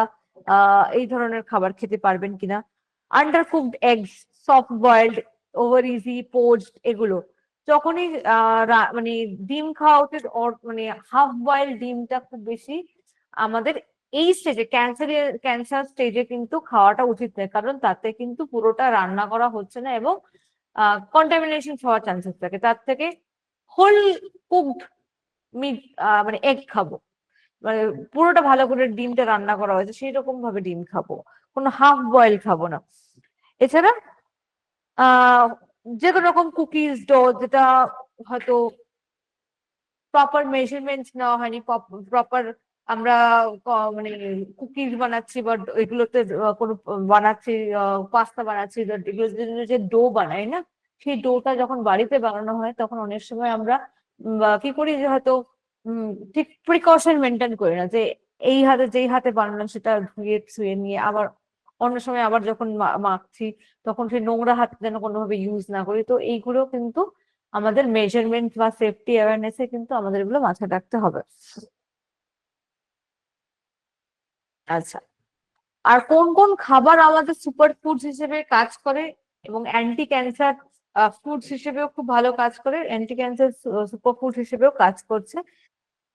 এই ধরনের খাবার খেতে পারবেন কিনা। Under cooked eggs, soft boiled, over easy poached, এগুলো যখনই মানে ডিম খাওয়া উচিত, মানে হাফ বয়েল ডিমটা খুব বেশি আমাদের এই স্টেজে, ক্যান্সার স্টেজে কিন্তু খাওয়াটা উচিত নয়, কারণ তাতে কিন্তু পুরোটা রান্না করা হচ্ছে না, এবং কন্টামিনেশন হওয়ার চান্সেস থাকে। তার থেকে হোল কুকড মিট, মানে এগ খাবো, মানে পুরোটা ভালো করে ডিমটা রান্না করা হয়েছে সেই রকম ভাবে ডিম খাবো, কোনো হাফ বয়েল খাবো না। এছাড়া আহ যে কোনো রকম কুকিজ ডো, যেটা হয়তো প্রপার মেজারমেন্ট নেওয়া হয়নি, প্রপার আমরা মানে কুকিজ বানাচ্ছি বা এগুলোতে কোনো বানাচ্ছি, পাস্তা বানাচ্ছি, এগুলোর জন্য যে ডো বানাই না, সেই ডোটা যখন বাড়িতে বানানো হয় তখন অনেক সময় আমরা কি করি, যে হয়তো ঠিক প্রিকশন মেনটেন করি না, যে এই হাতে যেই হাতে বানালাম সেটা ধুয়ে ছুঁয়ে নিয়ে আবার অন্য সময় আবার যখন মাখছি তখন সেই নোংরা হাত যেন কোনোভাবে ইউজ না করি। তো এইগুলো কিন্তু আমাদের মেজারমেন্ট বা সেফটি অ্যাওয়ারনেসে কিন্তু আমাদের এগুলো মাথায় রাখতে হবে। আচ্ছা, আর কোন কোন খাবার আমাদের সুপার ফুডস হিসেবে কাজ করে এবং অ্যান্টি ক্যান্সার ফুডস হিসেবেও খুব ভালো কাজ করে, অ্যান্টি ক্যান্সার সুপার ফুড হিসেবেও কাজ করছে।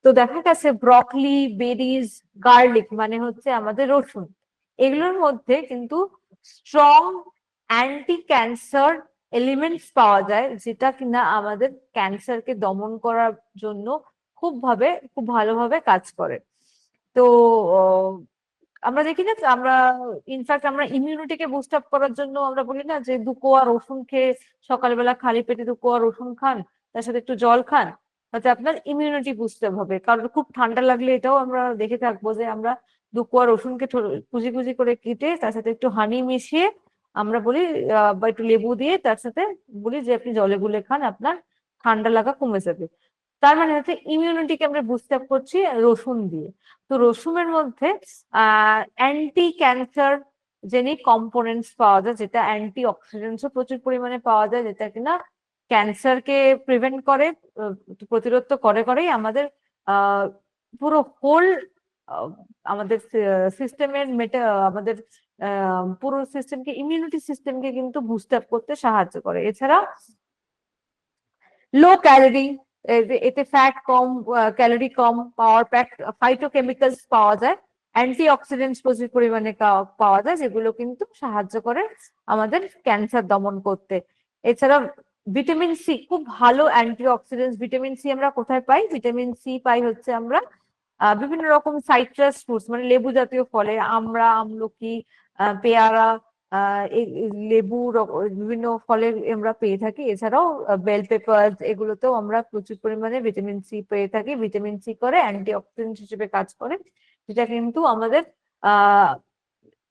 তো তো দেখা গেছে ব্রকলি, বেরিজ, গার্লিক মানে হচ্ছে আমাদের রসুন, এগুলোর মধ্যে কিন্তু স্ট্রং অ্যান্টি ক্যান্সার এলিমেন্টস পাওয়া যায়, যেটা কিনা আমাদের ক্যান্সারকে দমন করার জন্য খুব ভালোভাবে কাজ করে। তো আমরা দেখি না, আমরা ইনফ্যাক্ট আমরা ইমিউনিটিকে বুস্ট আপ করার জন্য আমরা বলি না যে 2 কোয়া রসুন খেয়ে সকালবেলা খালি পেটে 2 কোয়া রসুন খান, তার সাথে একটু জল খান, তাতে আপনার ইমিউনিটি বুস্ট আপ হবে। কারণ খুব ঠান্ডা লাগলে এটাও আমরা দেখে থাকবো যে আমরা 2 কোয়া রসুনকে কুচি কুচি করে কেটে তার সাথে একটু হানি মিশিয়ে আমরা বলি বা একটু লেবু দিয়ে তার সাথে বলি যে আপনি জলে গুলে খান, আপনার ঠান্ডা লাগা কমে যাবে। তার মানে হচ্ছে ইমিউনিটিকে আমরা বুস্ট আপ করছি রসুন দিয়ে। তো রসুনের মধ্যে অ্যান্টি ক্যান্সার জেনিক কম্পোনেন্টস পাওয়া যায়, যেটা অ্যান্টি অক্সিডেন্টসও প্রচুর পরিমাণে পাওয়া যায়, যেটা কিনা ক্যান্সারকে প্রিভেন্ট করে, প্রতিরোধ তো করেই আমাদের পুরো হোল আমাদের সিস্টেমের আমাদের পুরো সিস্টেমকে, ইমিউনিটি সিস্টেমকে কিন্তু বুস্ট আপ করতে সাহায্য করে। এছাড়া লো ক্যালোরি, এতে ফ্যাট কম, ক্যালোরি কম, পাওয়ার প্যাক ফাইটোকেমিক্যালস পাওয়া যায়, অ্যান্টি অক্সিডেন্টস প্রচুর পরিমাণে পাওয়া যায়, যেগুলো কিন্তু সাহায্য করে আমাদের ক্যান্সার দমন করতে। এছাড়া ভিটামিন সি খুব ভালো অ্যান্টি অক্সিডেন্টস। ভিটামিন সি আমরা কোথায় পাই? ভিটামিন সি পাই হচ্ছে আমরা বিভিন্ন রকম সাইট্রাস ফ্রুটস, মানে লেবু জাতীয় ফলে, আমরা, আমলকি, পেয়ারা, লেবু, বিভিন্ন ফলের আমরা পেয়ে থাকি। এছাড়াও বেল পেপার, এগুলোতেও আমরা প্রচুর পরিমাণে ভিটামিন সি পেয়ে থাকি। ভিটামিন সি করে অ্যান্টি অক্সিডেন্ট হিসেবে কাজ করে, যেটা কিন্তু আমাদের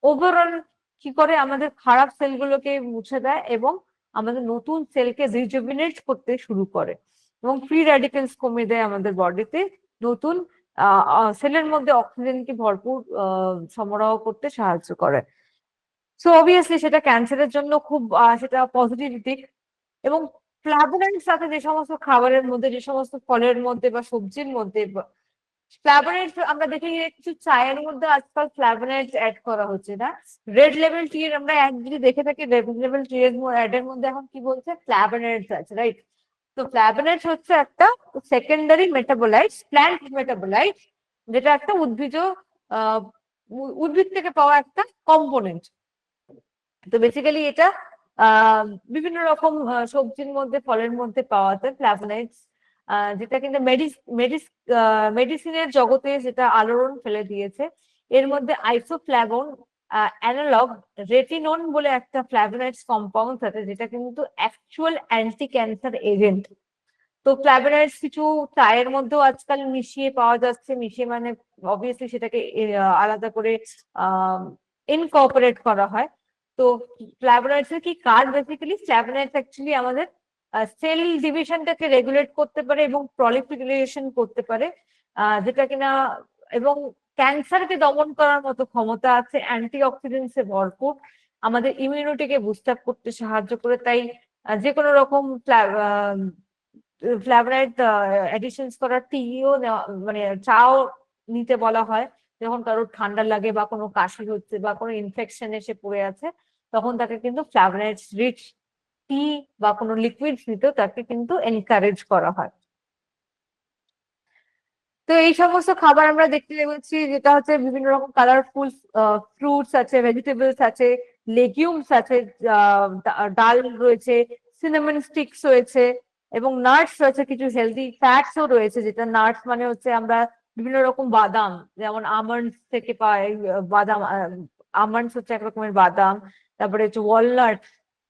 ওভারঅল কি করে, আমাদের খারাপ সেলগুলোকে মুছে দেয় এবং আমাদের নতুন সেলকে রিজুভিনেট করতে শুরু করে, এবং ফ্রি র্যাডিক্যালস কমিয়ে দেয় আমাদের বডিতে, নতুন সেলের মধ্যে অক্সিজেনকে ভরপুর সরবরাহ করতে সাহায্য করে। সো অবভিয়াসলি সেটা ক্যান্সারের জন্য খুব সেটা পজিটিভ দিক। এবং ফ্ল্যাভোনয়েডস সাথে যে সমস্ত খাবারের মধ্যে, যে সমস্ত ফলের মধ্যে বা সবজির মধ্যে ফ্ল্যাভোনয়েডস আমরা দেখি যে কিছু চায়ের মধ্যে আজকাল ফ্ল্যাভোনয়েডস অ্যাড করা হচ্ছে না। রেড লেবেল টি এর আমরা এক যদি দেখে থাকি, রেড লেবেল টি এর অ্যাডের মধ্যে এখন কি বলছে? ফ্ল্যাভোনয়েডস আছে, রাইট? তো ফ্ল্যাভোনয়েডস হচ্ছে একটা সেকেন্ডারি মেটাবোলাইট, প্ল্যান্ট মেটাবোলাইট, যেটা একটা উদ্ভিদ থেকে পাওয়া একটা কম্পোনেন্ট। তো বেসিক্যালি এটা বিভিন্ন রকম সবজির মধ্যে, ফলের মধ্যে পাওয়া যায় ফ্ল্যাভোনয়েডস, যেটা কিন্তু মেডিসিনের জগতে যেটা আলোড়ন ফেলে দিয়েছে। এর মধ্যে আইসোফ্ল্যাভোন অ্যানালগ রেটিনন বলে একটা ফ্ল্যাভোনয়েডস কম্পাউন্ড আছে, যেটা কিন্তু অ্যাকচুয়াল অ্যান্টি ক্যান্সার এজেন্ট। তো ফ্ল্যাভোনয়েডস কিছু চায়ের মধ্যেও আজকাল মিশিয়ে পাওয়া যাচ্ছে, মিশিয়ে মানে অবভিয়াসলি সেটাকে আলাদা করে ইনকর্পোরেট করা হয়। তো ফ্ল্যাভোনয়েডস এর কি কাজ? বেসিক্যালি ফ্ল্যাভোনয়েডস অ্যাকচুয়ালি আমাদের সেল ডিভিশনটাকে রেগুলেট করতে পারে এবং প্রলিফারেশন করতে পারে, যেটা কিনা, এবং ক্যান্সারকে দমন করার মতো ক্ষমতা আছে, অ্যান্টি অক্সিডেন্টসে ভরপুর, আমাদের ইমিউনিটিকে বুস্ট আপ করতে সাহায্য করে। তাই যে কোনো রকম ফ্ল্যাভোনয়েড এডিশনস করার টিও মানে চাও নিতে বলা হয়, যখন কারোর ঠান্ডা লাগে বা কোনো কাশি হচ্ছে বা কোনো ইনফেকশন এসে পড়ে আছে, তখন তাকে কিন্তু ফ্ল্যাভোনয়েডস রিচ টি বা কোনো লিকুইডস নিতেও তাকে কিন্তু এনকারেজ করা হয়। তো এই সমস্ত খাবার আমরা দেখতে পেয়েছি, যেটা হচ্ছে বিভিন্ন রকম কালারফুল ফ্রুটস আছে, ভেজিটেবলস আছে, লেগিউমস আছে, ডাল রয়েছে, সিনামন স্টিক্স রয়েছে, এবং নাটস রয়েছে, কিছু হেলদি ফ্যাটসও রয়েছে, যেটা নাটস মানে হচ্ছে আমরা বিভিন্ন রকম বাদাম, যেমন আমন্ডস থেকে পাই বাদাম, আমন্ডস হচ্ছে এক রকমের বাদাম, তারপরে হচ্ছে ওয়ালনাট,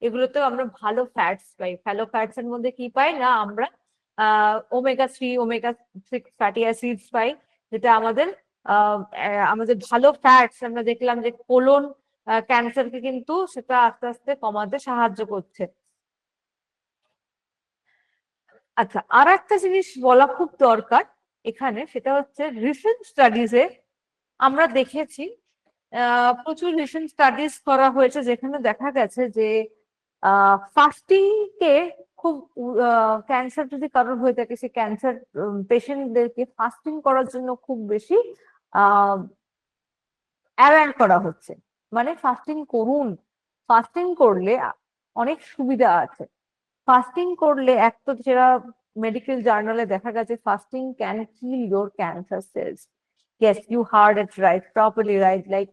এগুলোতেও আমরা ভালো ফ্যাটস পাই। ভালো ফ্যাটস এর মধ্যে কি পাই না আমরা? ওমেগা 3, ওমেগা 6 ফ্যাটি অ্যাসিডস পাই, যেটা আমাদের ভালো ফ্যাটস। আমরা দেখলাম যে কোলন ক্যান্সারকে কিন্তু সেটা আস্তে আস্তে কমাতে সাহায্য করছে। আচ্ছা, আর একটা জিনিস বলা খুব দরকার এখানে, সেটা হচ্ছে রিসেন্ট স্টাডিজে আমরা দেখেছি, প্রচুর রিসেন্ট স্টাডিজ করা হয়েছে, যেখানে দেখা গেছে যে ফাস্টিং কে খুব, ক্যান্সার যদি কারোর হয়ে থাকে, সে ক্যান্সার পেশেন্টদেরকে ফাস্টিং করার জন্য খুব বেশি অ্যাওয়্যার করা হচ্ছে। মানে ফাস্টিং করুন, ফাস্টিং করলে অনেক সুবিধা আছে। ফাস্টিং করলে এক তো সেটা মেডিকেল জার্নালে দেখা গেছে fasting can kill your cancer cells. Yes, you heard it right, properly right. Like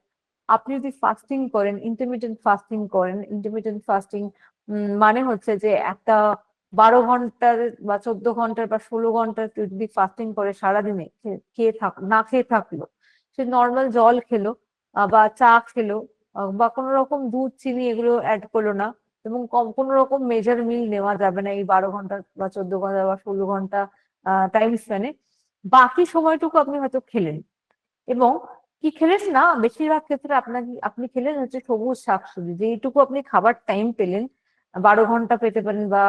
আপনি যদি ফাস্টিং করেন, ইন্টারমিটেন্ট ফাস্টিং করেন, ইন্টারমিটেন্ট ফাস্টিং মানে হচ্ছে যে একটা 12 ঘন্টার বা 14 ঘন্টার বা 16 ঘন্টার কেউ যদি ফাস্টিং করে সারাদিনে, না খেয়ে থাকলো, সে নর্মাল জল খেলো বা চা খেলো বা কোনো রকম দুধ চিনি এগুলো অ্যাড করলো না, এবং কোনো রকম মেজার মিল নেওয়া যাবে না এই 12 ঘন্টা বা 14 ঘন্টা বা 16 ঘন্টা টাইম স্প্যানে। বাকি সময়টুকু আপনি হয়তো খেলেন, এবং কি খেলেন না, বেশিরভাগ ক্ষেত্রে আপনি খেলেন হচ্ছে সবুজ শাকসবজি, যেইটুকু আপনি খাবার টাইম পেলেন। 12 ঘন্টা পেতে পারেন বা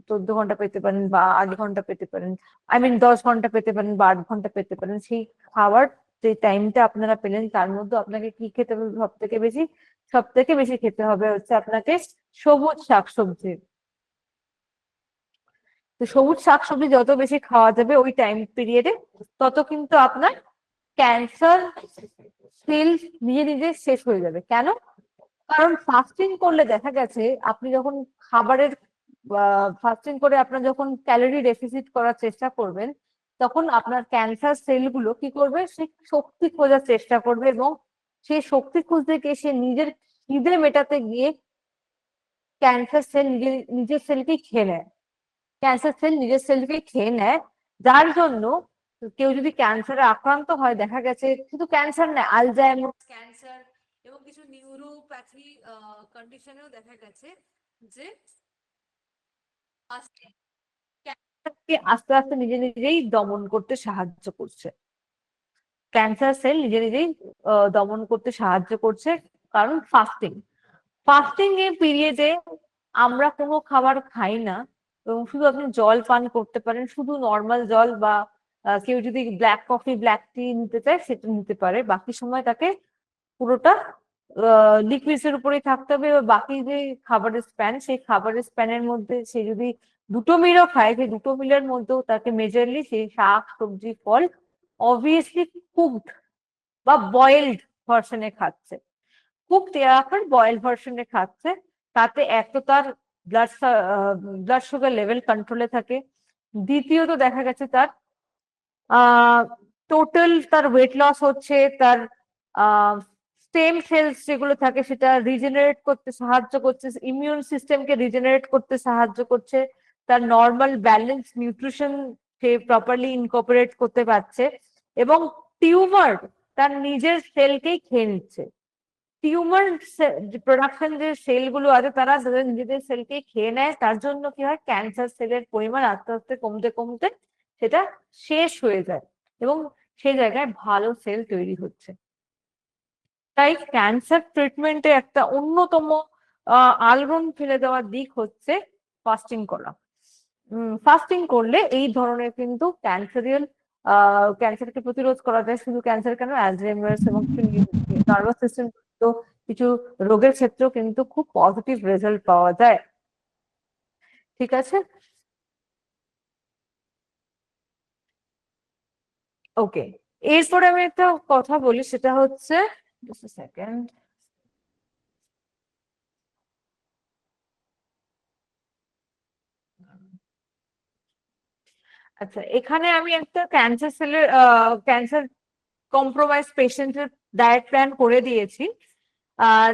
14 ঘন্টা পেতে পারেন বা 8 ঘন্টা পেতে পারেন, আই মিন 10 ঘন্টা পেতে পারেন বা 8 ঘন্টা পেতে পারেন। সেই খাবার যে টাইমটা আপনারা পেলেন তার মধ্যে আপনাকে কি খেতে হবে সব থেকে বেশি খেতে হবে হচ্ছে আপনাকে সবুজ শাকসবজি। তো সবুজ শাকসবজি যত বেশি খাওয়া যাবে ওই টাইম পিরিয়ডে, তত কিন্তু আপনার ক্যান্সার সেল নিজে নিজে শেষ হয়ে যাবে। কেন? কারণ ফাস্টিং করলে দেখা গেছে আপনি যখন খাবারের ফাস্টিং করে আপনার যখন ক্যালোরি ডেফিসিট করার চেষ্টা করবেন, তখন আপনার ক্যান্সার সেলগুলো কি করবে, সে শক্তি খোঁজার চেষ্টা করবে, এবং সেই শক্তি খুঁজতে গিয়ে সে নিজের খিদে মেটাতে গিয়ে ক্যান্সার সেল নিজের সেলকেই খেয়ে নেয়। ক্যান্সার সেল নিজের সেলকে খেয়ে নেয়, যার জন্য কেউ যদি ক্যান্সারে আক্রান্ত হয়, দেখা গেছে শুধু ক্যান্সার নয়, আলজাইমার ক্যান্সার এবং কিছু নিউরোপ্যাথি কন্ডিশনেও দেখা গেছে যে ক্যান্সারকে আস্তে আস্তে নিজে নিজেই দমন করতে সাহায্য করছে। ক্যান্সার সেল নিজে নিজেই দমন করতে সাহায্য করছে, কারণ ফাস্টিং এর পিরিয়ডে আমরা কোনো খাবার খাই না, এবং শুধু আপনি জল পান করতে পারেন, শুধু নর্মাল জল, বা কেউ যদি ব্ল্যাক কফি ব্ল্যাক টি নিতে চায় সেটা নিতে পারে। বাকি সময় তাকে পুরোটা লিকুইডস এর উপরেই থাকতে হবে। বাকি যে খাবারের স্প্যান, সেই খাবারের স্প্যানের মধ্যে সে যদি 2টো মিলও খায়, সেই 2টো মিলের মধ্যেও তাকে মেজরলি সেই শাক সবজি ফল অবভিয়াসলি কুকড বা বয়েলড ভার্সনে খাচ্ছে। কুকড এয়ার বয়েল ভার্সনে খাচ্ছে, তাতে এক তো তার ব্লাড সুগার লেভেল কন্ট্রোলে থাকে, দ্বিতীয়ত দেখা গেছে তার টোটাল তার ওয়েট লস হচ্ছে, তার স্টেম সেলস যেগুলো থাকে সেটা রিজেনারেট করতে সাহায্য করছে, ইমিউন সিস্টেমকে রিজেনারেট করতে সাহায্য করছে, তার নর্মাল ব্যালেন্স নিউট্রিশন সে প্রপারলি ইনকর্পোরেট করতে পারছে, এবং টিউমার তার নিজের সেলকেই খেয়ে নিচ্ছে। টিউমার প্রোডাকশন যে সেলগুলো আছে তারা তাদের নিজেদের সেলকে খেয়ে নেয়, তার জন্য কি হয়, ক্যান্সার সেলের পরিমাণ আস্তে আস্তে কমতে কমতে সেটা শেষ হয়ে যায়, এবং সেই জায়গায় ভালো সেল তৈরি হচ্ছে। তাই ক্যান্সার ট্রিটমেন্টে একটা অন্যতম আলোড়ন ফেলে দেওয়ার দিক হচ্ছে ফাস্টিং করা। ফাস্টিং করলে এই ধরনের কিন্তু ক্যান্সারকে প্রতিরোধ করা যায়। শুধু ক্যান্সার কেন, অ্যালজাইমার্স এবং নার্ভাস সিস্টেম তো কিছু রোগের ক্ষেত্রেও কিন্তু খুব পজিটিভ রেজাল্ট পাওয়া যায়। ঠিক আছে, ওকে। এরপরে আমি একটা কথা বলি, সেটা হচ্ছে just a second. আচ্ছা, এখানে আমি একটা ক্যান্সার কম্প্রোমাইজ পেশেন্টের ডায়েট প্ল্যান করে দিয়েছি। আর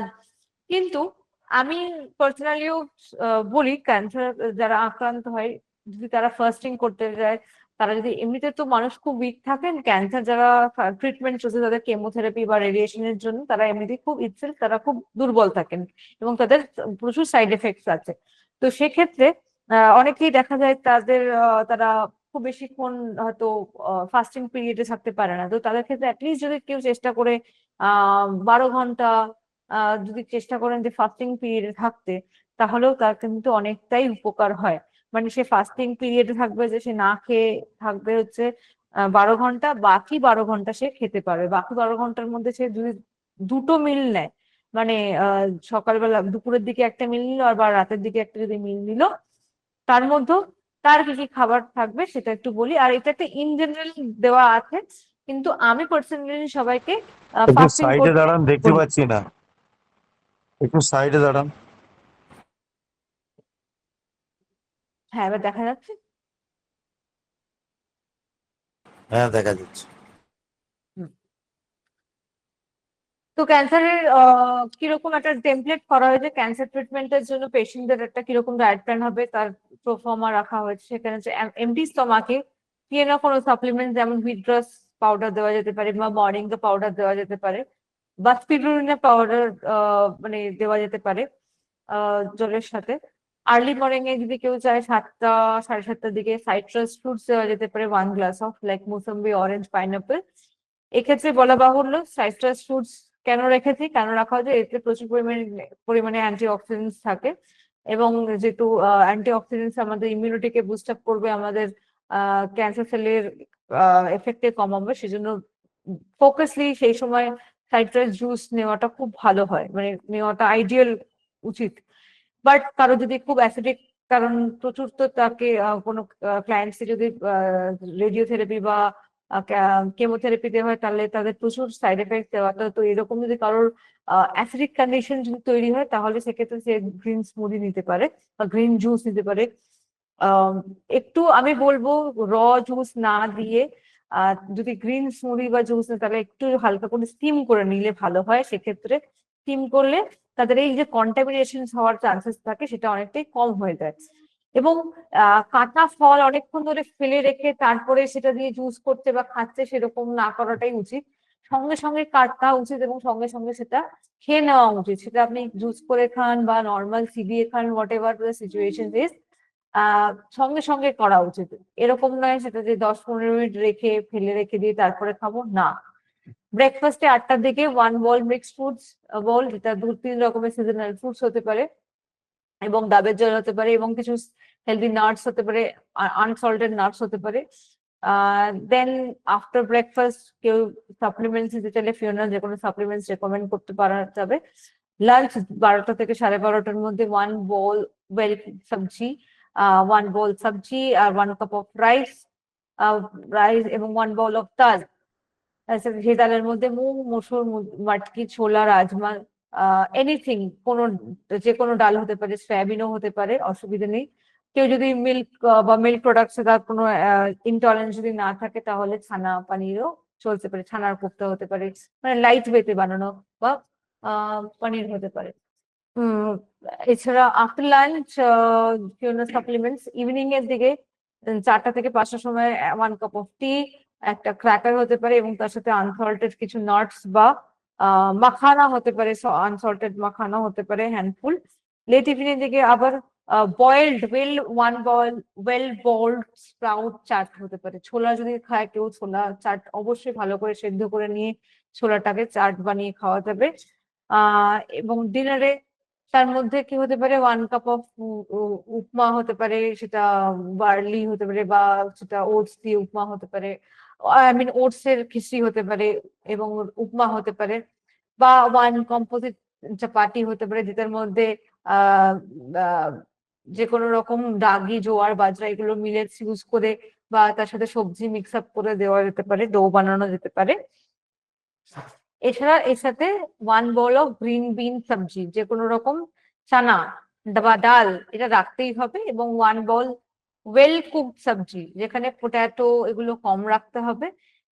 কিন্তু আমি পার্সোনালিও বলি, ক্যান্সার যারা আক্রান্ত হয়, যদি তারা ফাস্টিং করতে যায়, তারা যদি এমনিতে তো মানুষ খুব উইক থাকেন, ক্যান্সার যারা ট্রিটমেন্ট চলছে তাদের কেমোথেরাপি বা রেডিয়েশনের জন্য তারা এমনিতে খুব তারা খুব দুর্বল থাকেন, এবং তাদের প্রচুর সাইড এফেক্টস আছে। তো সেক্ষেত্রে অনেকেই দেখা যায় তারা খুব বেশিক্ষণ হয়তো ফাস্টিং পিরিয়ডে থাকতে পারে না। তো তাদের ক্ষেত্রে অ্যাটলিস্ট যদি কেউ চেষ্টা করে 12 ঘন্টা যদি চেষ্টা করেন যে ফাস্টিং পিরিয়ডে থাকতে, তাহলেও তার কিন্তু অনেকটাই উপকার হয়। মানে সে ফাস্টিং পিরিয়ডে থাকবে যে সে না খেয়ে থাকবে হচ্ছে 12 ঘন্টা, বাকি 12 ঘন্টা সে খেতে পারবে। বাকি 12 ঘন্টার মধ্যে সে যদি 2টো মিল নেয়, মানে সকালবেলা দুপুরের দিকে একটা মিল নিল আর বা রাতের দিকে একটা যদি মিল নিল, তার মধ্যে তার কি কি খাবার থাকবে সেটা একটু বলি। আর এটা একটা ইন জেনারেল দেওয়া আছে, কিন্তু আমি পার্সোনালি সবাইকে একটু ফাস্টিং সাইডে করতে দাঁড়ান, দেখতে বলি। পাচ্ছি না। একটু সাইডে দাঁড়ান। হ্যাঁ, এবার দেখা যাচ্ছে। হ্যাঁ দেখা যাচ্ছে। তো ক্যান্সারের কিরকম একটা টেমপ্লেট করা হয়েছে ক্যান্সার ট্রিটমেন্টের জন্য, পেশেন্টদের একটা কিরকম ডায়েট প্ল্যান হবে তার প্রোফর্মা রাখা হয়েছে। সেখানে হচ্ছে এমটি স্টমাকে পিএনও কোনো সাপ্লিমেন্ট যেমন হুইটগ্রাস পাউডার দেওয়া যেতে পারে বা মরিঙ্গা পাউডার দেওয়া যেতে পারে বা স্পিরুলিনা পাউডার মানে দেওয়া যেতে পারে জলের সাথে। আর্লি মর্নিং এ যদি কেউ চায় 7টা 7:30টার দিকে সাইট্রাস ফ্রুটস দেওয়া যেতে পারে 1 glass of, like mosambi, orange, pineapple. এক্ষেত্রে বলা বাহুল্য সাইট্রাস ফ্রুটস কেন রেখেছি, কেন রাখা হয়েছে, এতে প্রচুর পরিমাণে পরিমাণে অ্যান্টি অক্সিডেন্টস থাকে এবং যেহেতু অ্যান্টি অক্সিডেন্টস আমাদের ইমিউনিটিকে বুস্ট আপ করবে, আমাদের ক্যান্সার সেলের এফেক্টে কমাবে, সেজন্য ফোকাসলি সেই সময় সাইট্রাস জুস নেওয়াটা খুব ভালো হয়, মানে নেওয়াটা আইডিয়াল উচিত। বাট কারো যদি খুব অ্যাসিডিক, কারণ প্রচুর তো তাকে কোনো ক্লায়েন্টসকে যদি রেডিওথেরাপি বা কেমোথেরাপি দেওয়া হয় তাহলে তাদের প্রচুর সাইড এফেক্ট দেওয়াটা, তো এরকম যদি কারোর অ্যাসিডিক কন্ডিশন যদি তৈরি হয় তাহলে সেক্ষেত্রে সে গ্রিন স্মুদি নিতে পারে বা গ্রিন জুস নিতে পারে। আহ, একটু আমি বলবো র জুস না দিয়ে যদি গ্রিন স্মুদি বা জুস নেয় তাহলে একটু হালকা করে স্টিম করে নিলে ভালো হয়। সেক্ষেত্রে স্টিম করলে তাদের এই যে কন্টামিনেশন হওয়ার চান্সেস থাকে সেটা অনেকটাই কম হয়ে যায়। এবং কাঁচা ফল অনেকক্ষণ ধরে ফেলে রেখে তারপরে সেটা দিয়ে জুস করতে বা খাচ্ছে সেরকম না করাটাই উচিত। সঙ্গে সঙ্গে কাটা উচিত এবং সঙ্গে সঙ্গে সেটা খেয়ে নেওয়া উচিত। সেটা আপনি জুস করে খান বা নর্মাল চিবিয়ে খান, whatever the situation is, সঙ্গে সঙ্গে করা উচিত। এরকম নয় সেটা যে 10-15 মিনিট রেখে ফেলে রেখে দিয়ে তারপরে খাবো, না। ব্রেকফাস্টে 8টার দিকে 1 বল মিক্সড ফ্রুটস বল, যেটা 2-3 রকমের সিজনাল ফ্রুটস হতে পারে এবং ডাবের জল হতে পারে এবং কিছু হেলদি নাটস হতে পারে, আনসল্টেড নাটস হতে পারে। দেন আফটার ব্রেকফাস্ট কেউ সাপ্লিমেন্টস দিতে চাইলে ফিওনা যে কোনো সাপ্লিমেন্টস রেকমেন্ড করতে পারা যাবে। লাঞ্চ 12টা থেকে 12:30টার মধ্যে 1 বল ওয়েল সবজি, 1 বল সবজি আর 1 কাপ অফ রাইস, রাইস এবং 1 বাউল অফ ডাল। আচ্ছা, সেই ডালের মধ্যে মুগ, মসুর, মাটকি, ছোলা, রাজমা, এনিথিং, কোনো যে কোনো ডাল হতে পারে, সয়াবিনও হতে পারে, অসুবিধা নেই। কেউ যদি মিল্ক বা মিল্ক প্রোডাক্টস তার কোনো ইনটলারেন্স যদি না থাকে তাহলে ছানা পানিরও চলতে পারে, ছানার কোফতা হতে পারে, মানে লাইট ওয়েতে বানানো, বা পনির হতে পারে। উম এছাড়া আফটার লাঞ্চ সাপ্লিমেন্টস ইভিনিং এর দিকে 4টা থেকে 5টার সময় 1 কাপ অফ টি, একটা ক্র্যাকার হতে পারে এবং তার সাথে আনসল্টেড কিছু নাটস বা মাখানা হতে পারে, আনসল্টেড মাখানা হতে পারে হ্যান্ডফুল। লেট ইভিনিং এর দিকে আবার boiled well boiled sprout chaat হতে পারে। ছোলা যদি খায় কেউ, ছোলা চাট অবশ্যই ভালো করে সেদ্ধ করে নিয়ে ছোলাটাকে চাট বানিয়ে খাওয়া যাবে। এবং ডিনারে তার মধ্যে কি হতে পারে, 1 কাপ অফ উপমা হতে পারে, সেটা বার্লি হতে পারে বা সেটা ওটস দিয়ে উপমা হতে পারে, আই মিন ওটস এর খিচড়ি হতে পারে এবং উপমা হতে পারে, বা 1 কম্পোজিট চাপাতি হতে পারে যেটার মধ্যে আহ আহ, যে কোনো রকম রাগি, জোয়ার, বাজরা এগুলো মিলেটস ইউজ করে বা তার সাথে সবজি মিক্স আপ করে দেওয়া যেতে পারে, ডো বানানো যেতে পারে। এছাড়া এর সাথে 1 বাউল অফ গ্রিন বিন সবজি, যে কোনো রকম চানা বা ডাল এটা রাখতেই হবে, এবং 1 বাউল ওয়েল কুকড সবজি যেখানে পটেটো এগুলো কম রাখতে হবে।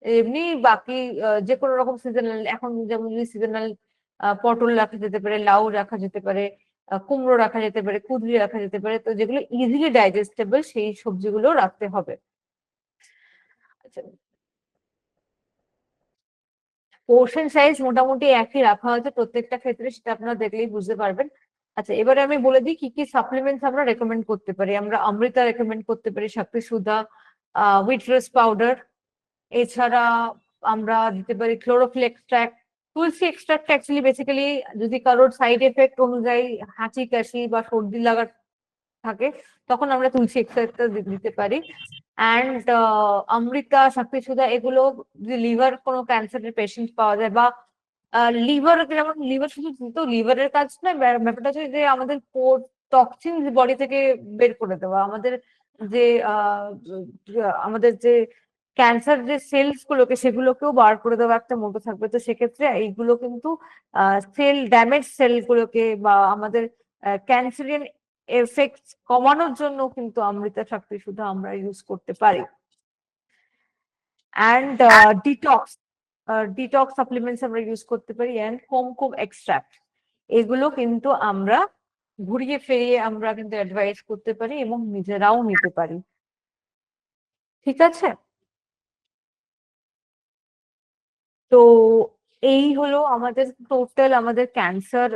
এমনি বাকি যে কোনো রকম সিজনাল, এখন যেমন সিজনাল পটল রাখা যেতে পারে, লাউ রাখা যেতে পারে, কুমড়ো রাখা যেতে পারে, কুঁদরি রাখা যেতে পারে, তো যেগুলো ইজিলি ডাইজেস্টেবল সেই সবজিগুলো রাখতে হবে। আচ্ছা, পোর্শন সাইজ মোটামুটি একই রাখা হয়েছে প্রত্যেকটা ক্ষেত্রে, সেটা আপনারা দেখলেই বুঝতে পারবেন। আচ্ছা, এবারে আমি বলে দিই কি কি সাপ্লিমেন্টস আমরা রেকমেন্ড করতে পারি। আমরা অমৃতা রেকমেন্ড করতে পারি, শক্তি সুধা, উইট্রাস পাউডার। এছাড়া আমরা দিতে পারি ক্লোরোফিল এক্সট্রাক্ট। তুলসী এক্সট্রাক্ট অ্যাকচুয়ালি বেসিক্যালি যদি কারোর সাইড এফেক্ট অনুযায়ী হাঁচি কাশি বা সর্দি লাগা থাকে তখন আমরা তুলসী এক্সট্রাক্টটা দিতে পারি। অ্যান্ড অমৃতা, শক্তি সুধা এগুলো যদি লিভার কোনো ক্যান্সারের পেশেন্ট পাওয়া যায় বা লিভার, যেমন লিভার শুধু তো লিভারের কাজ নয়, ব্যাপারটা হচ্ছে যে আমাদের টক্সিন বডি থেকে বের করে দেওয়া, আমাদের যে আমাদের যে ক্যান্সার যে সেলস গুলোকে সেগুলোকেও বার করে দেওয়া একটা মোটো থাকবে। তো সেক্ষেত্রে এইগুলো কিন্তু সেল ড্যামেজ সেল গুলোকে বা আমাদের ক্যান্সারিয়ান এফেক্ট কমানোর জন্য কিন্তু অমৃতা শক্তি শুধু আমরা ইউজ করতে পারি। অ্যান্ড ডিটক্স ডিটক্স সাপ্লিমেন্টস আমরা ইউজ করতে পারি, অ্যান্ড কুমকুম এক্সট্রাক্ট, এগুলো কিন্তু আমরা ঘুরিয়ে ফিরিয়ে আমরা কিন্তু অ্যাডভাইস করতে পারি এবং নিজেরাও নিতে পারি। ঠিক আছে, তো এই হলো আমাদের টোটাল আমাদের ক্যান্সার